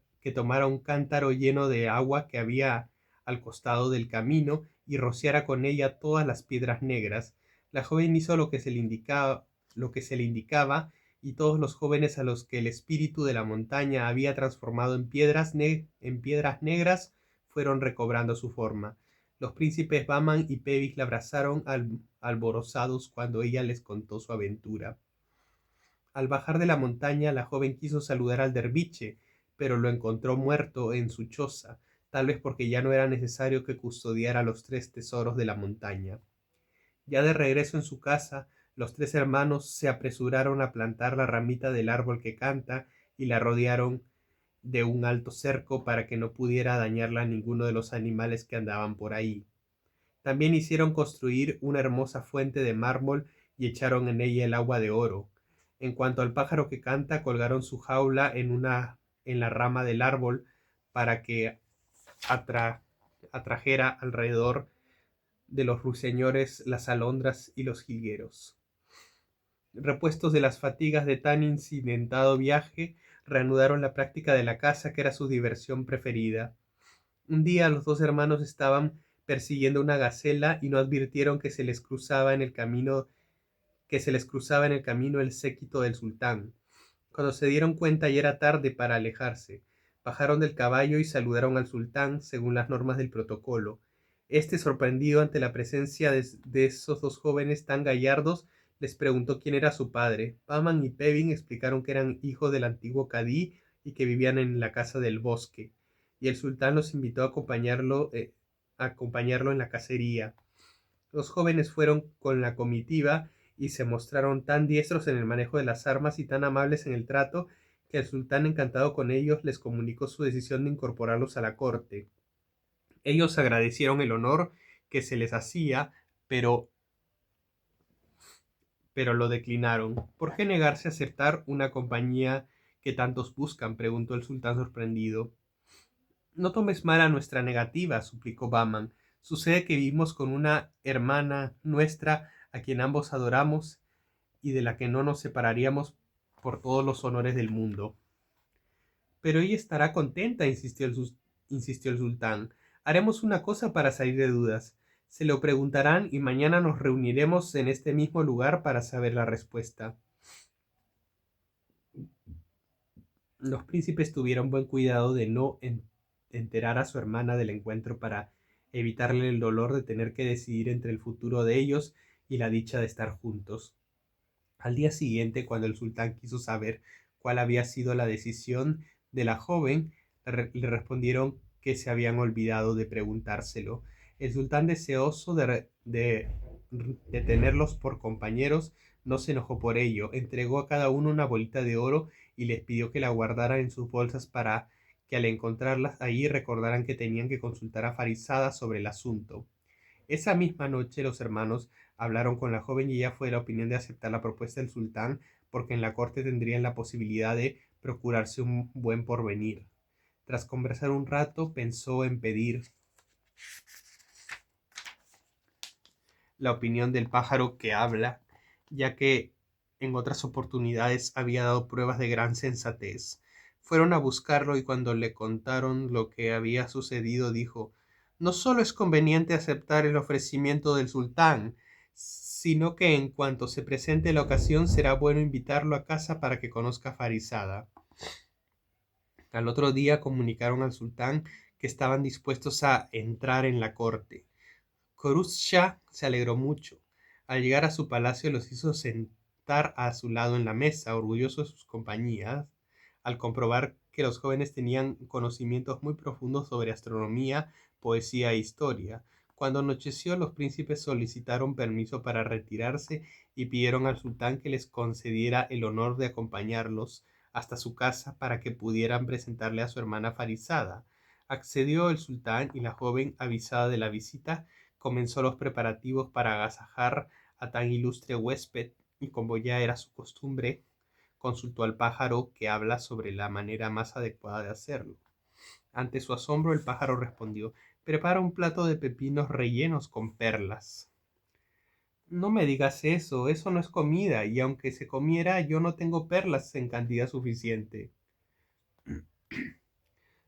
un cántaro lleno de agua que había al costado del camino y rociara con ella todas las piedras negras. La joven hizo lo que se le indicaba, y todos los jóvenes a los que el espíritu de la montaña había transformado en piedras negras fueron recobrando su forma. Los príncipes Baman y Pevis la abrazaron alborozados cuando ella les contó su aventura. Al bajar de la montaña, la joven quiso saludar al derviche, pero lo encontró muerto en su choza, tal vez porque ya no era necesario que custodiara los tres tesoros de la montaña. Ya de regreso en su casa, los tres hermanos se apresuraron a plantar la ramita del árbol que canta y la rodearon de un alto cerco para que no pudiera dañarla ninguno de los animales que andaban por ahí. También hicieron construir una hermosa fuente de mármol y echaron en ella el agua de oro. En cuanto al pájaro que canta, colgaron su jaula en la rama del árbol para que atrajera alrededor de los ruiseñores, las alondras y los jilgueros. Repuestos de las fatigas de tan incidentado viaje, reanudaron la práctica de la caza, que era su diversión preferida. Un día los dos hermanos estaban persiguiendo una gacela y no advirtieron que se les cruzaba en el camino el séquito del sultán. Cuando se dieron cuenta ya era tarde para alejarse. Bajaron del caballo y saludaron al sultán según las normas del protocolo. Este, sorprendido ante la presencia de esos dos jóvenes tan gallardos, les preguntó quién era su padre. Paman y Pevin explicaron que eran hijos del antiguo cadí y que vivían en la casa del bosque, y el sultán los invitó a acompañarlo en la cacería. Los jóvenes fueron con la comitiva y se mostraron tan diestros en el manejo de las armas y tan amables en el trato que el sultán, encantado con ellos, les comunicó su decisión de incorporarlos a la corte. Ellos agradecieron el honor que se les hacía, pero lo declinaron. ¿Por qué negarse a aceptar una compañía que tantos buscan?, preguntó el sultán sorprendido. No tomes mal a nuestra negativa, suplicó Bahman. Sucede que vivimos con una hermana nuestra a quien ambos adoramos y de la que no nos separaríamos por todos los honores del mundo. Pero ella estará contenta, insistió el sultán. Haremos una cosa para salir de dudas. Se lo preguntarán y mañana nos reuniremos en este mismo lugar para saber la respuesta. Los príncipes tuvieron buen cuidado de no enterar a su hermana del encuentro para evitarle el dolor de tener que decidir entre el futuro de ellos y la dicha de estar juntos. Al día siguiente, cuando el sultán quiso saber cuál había sido la decisión de la joven, le respondieron que se habían olvidado de preguntárselo. El sultán, deseoso de tenerlos por compañeros, no se enojó por ello. Entregó a cada uno una bolita de oro y les pidió que la guardaran en sus bolsas para que al encontrarlas allí recordaran que tenían que consultar a Farizada sobre el asunto. Esa misma noche los hermanos hablaron con la joven y ella fue de la opinión de aceptar la propuesta del sultán porque en la corte tendrían la posibilidad de procurarse un buen porvenir. Tras conversar un rato, pensó en pedir la opinión del pájaro que habla, ya que en otras oportunidades había dado pruebas de gran sensatez. Fueron a buscarlo y cuando le contaron lo que había sucedido, dijo: no solo es conveniente aceptar el ofrecimiento del sultán, sino que en cuanto se presente la ocasión será bueno invitarlo a casa para que conozca a Farizada. Al otro día comunicaron al sultán que estaban dispuestos a entrar en la corte. Khuruz Shah se alegró mucho. Al llegar a su palacio los hizo sentar a su lado en la mesa, orgulloso de sus compañías, al comprobar que los jóvenes tenían conocimientos muy profundos sobre astronomía, poesía e historia. Cuando anocheció, los príncipes solicitaron permiso para retirarse y pidieron al sultán que les concediera el honor de acompañarlos hasta su casa para que pudieran presentarle a su hermana Farizada. Accedió el sultán y la joven, avisada de la visita, comenzó los preparativos para agasajar a tan ilustre huésped y, como ya era su costumbre, consultó al pájaro que habla sobre la manera más adecuada de hacerlo. Ante su asombro, el pájaro respondió: prepara un plato de pepinos rellenos con perlas. No me digas eso, eso no es comida, y aunque se comiera, yo no tengo perlas en cantidad suficiente.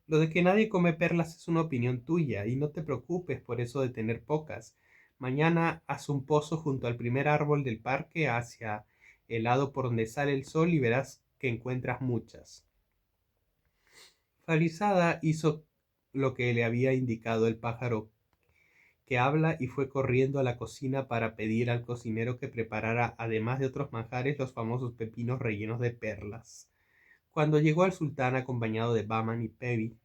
Lo de que nadie come perlas es una opinión tuya, y no te preocupes por eso de tener pocas. Mañana haz un pozo junto al primer árbol del parque hacia el lado por donde sale el sol y verás que encuentras muchas. Farizada hizo lo que le había indicado el pájaro que habla y fue corriendo a la cocina para pedir al cocinero que preparara, además de otros manjares, los famosos pepinos rellenos de perlas. Cuando llegó al sultán acompañado de Bahman y Pebi,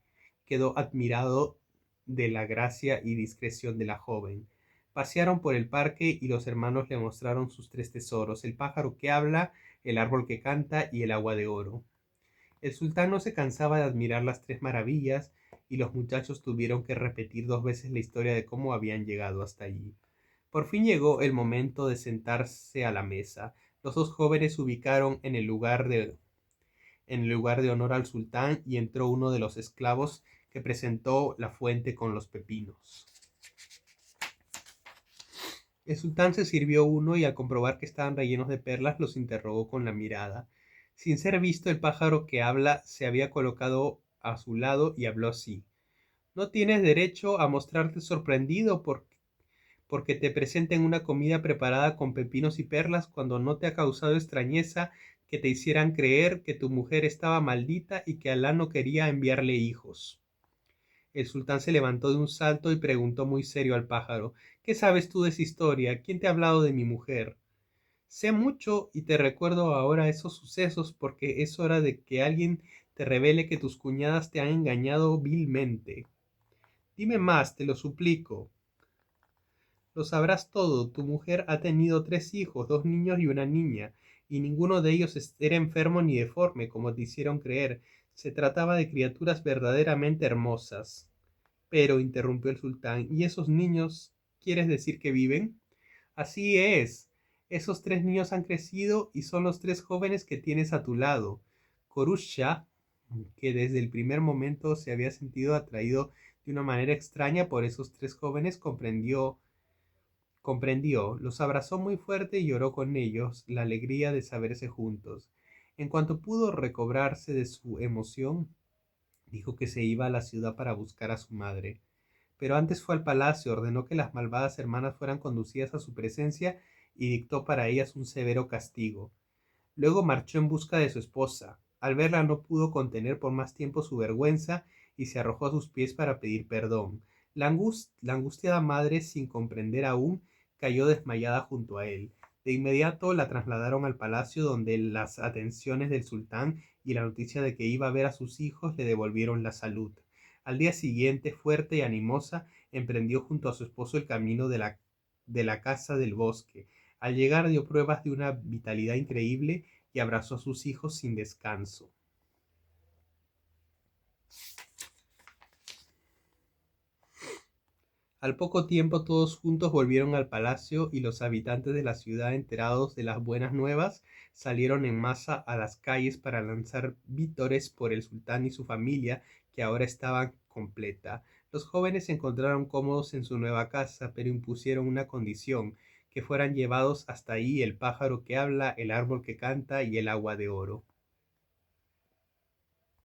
quedó admirado de la gracia y discreción de la joven. Pasearon por el parque y los hermanos le mostraron sus tres tesoros: el pájaro que habla, el árbol que canta y el agua de oro. El sultán no se cansaba de admirar las tres maravillas y los muchachos tuvieron que repetir 2 veces la historia de cómo habían llegado hasta allí. Por fin llegó el momento de sentarse a la mesa. Los dos jóvenes se ubicaron en el lugar de honor al sultán y entró uno de los esclavos que presentó la fuente con los pepinos. El sultán se sirvió uno y al comprobar que estaban rellenos de perlas los interrogó con la mirada. Sin ser visto, el pájaro que habla se había colocado a su lado y habló así: no tienes derecho a mostrarte sorprendido porque te presenten una comida preparada con pepinos y perlas cuando no te ha causado extrañeza que te hicieran creer que tu mujer estaba maldita y que Alá no quería enviarle hijos. El sultán se levantó de un salto y preguntó muy serio al pájaro: ¿qué sabes tú de esa historia? ¿Quién te ha hablado de mi mujer? Sé mucho y te recuerdo ahora esos sucesos porque es hora de que alguien te revele que tus cuñadas te han engañado vilmente. Dime más, te lo suplico. Lo sabrás todo. Tu mujer ha tenido 3 hijos, 2 niños y una niña, y ninguno de ellos era enfermo ni deforme, como te hicieron creer. Se trataba de criaturas verdaderamente hermosas. Pero, interrumpió el sultán, ¿y esos niños quieres decir que viven? Así es. Esos 3 niños han crecido y son los 3 jóvenes que tienes a tu lado. Corusha, que desde el primer momento se había sentido atraído de una manera extraña por esos 3 jóvenes, comprendió, los abrazó muy fuerte y lloró con ellos la alegría de saberse juntos. En cuanto pudo recobrarse de su emoción, dijo que se iba a la ciudad para buscar a su madre. Pero antes fue al palacio, ordenó que las malvadas hermanas fueran conducidas a su presencia y dictó para ellas un severo castigo. Luego marchó en busca de su esposa. Al verla no pudo contener por más tiempo su vergüenza y se arrojó a sus pies para pedir perdón. La angustiada madre, sin comprender aún, cayó desmayada junto a él. De inmediato la trasladaron al palacio, donde las atenciones del sultán y la noticia de que iba a ver a sus hijos le devolvieron la salud. Al día siguiente, fuerte y animosa, emprendió junto a su esposo el camino de la casa del bosque. Al llegar dio pruebas de una vitalidad increíble y abrazó a sus hijos sin descanso. Al poco tiempo todos juntos volvieron al palacio y los habitantes de la ciudad, enterados de las buenas nuevas, salieron en masa a las calles para lanzar vítores por el sultán y su familia, que ahora estaba completa. Los jóvenes se encontraron cómodos en su nueva casa, pero impusieron una condición: que fueran llevados hasta ahí el pájaro que habla, el árbol que canta y el agua de oro.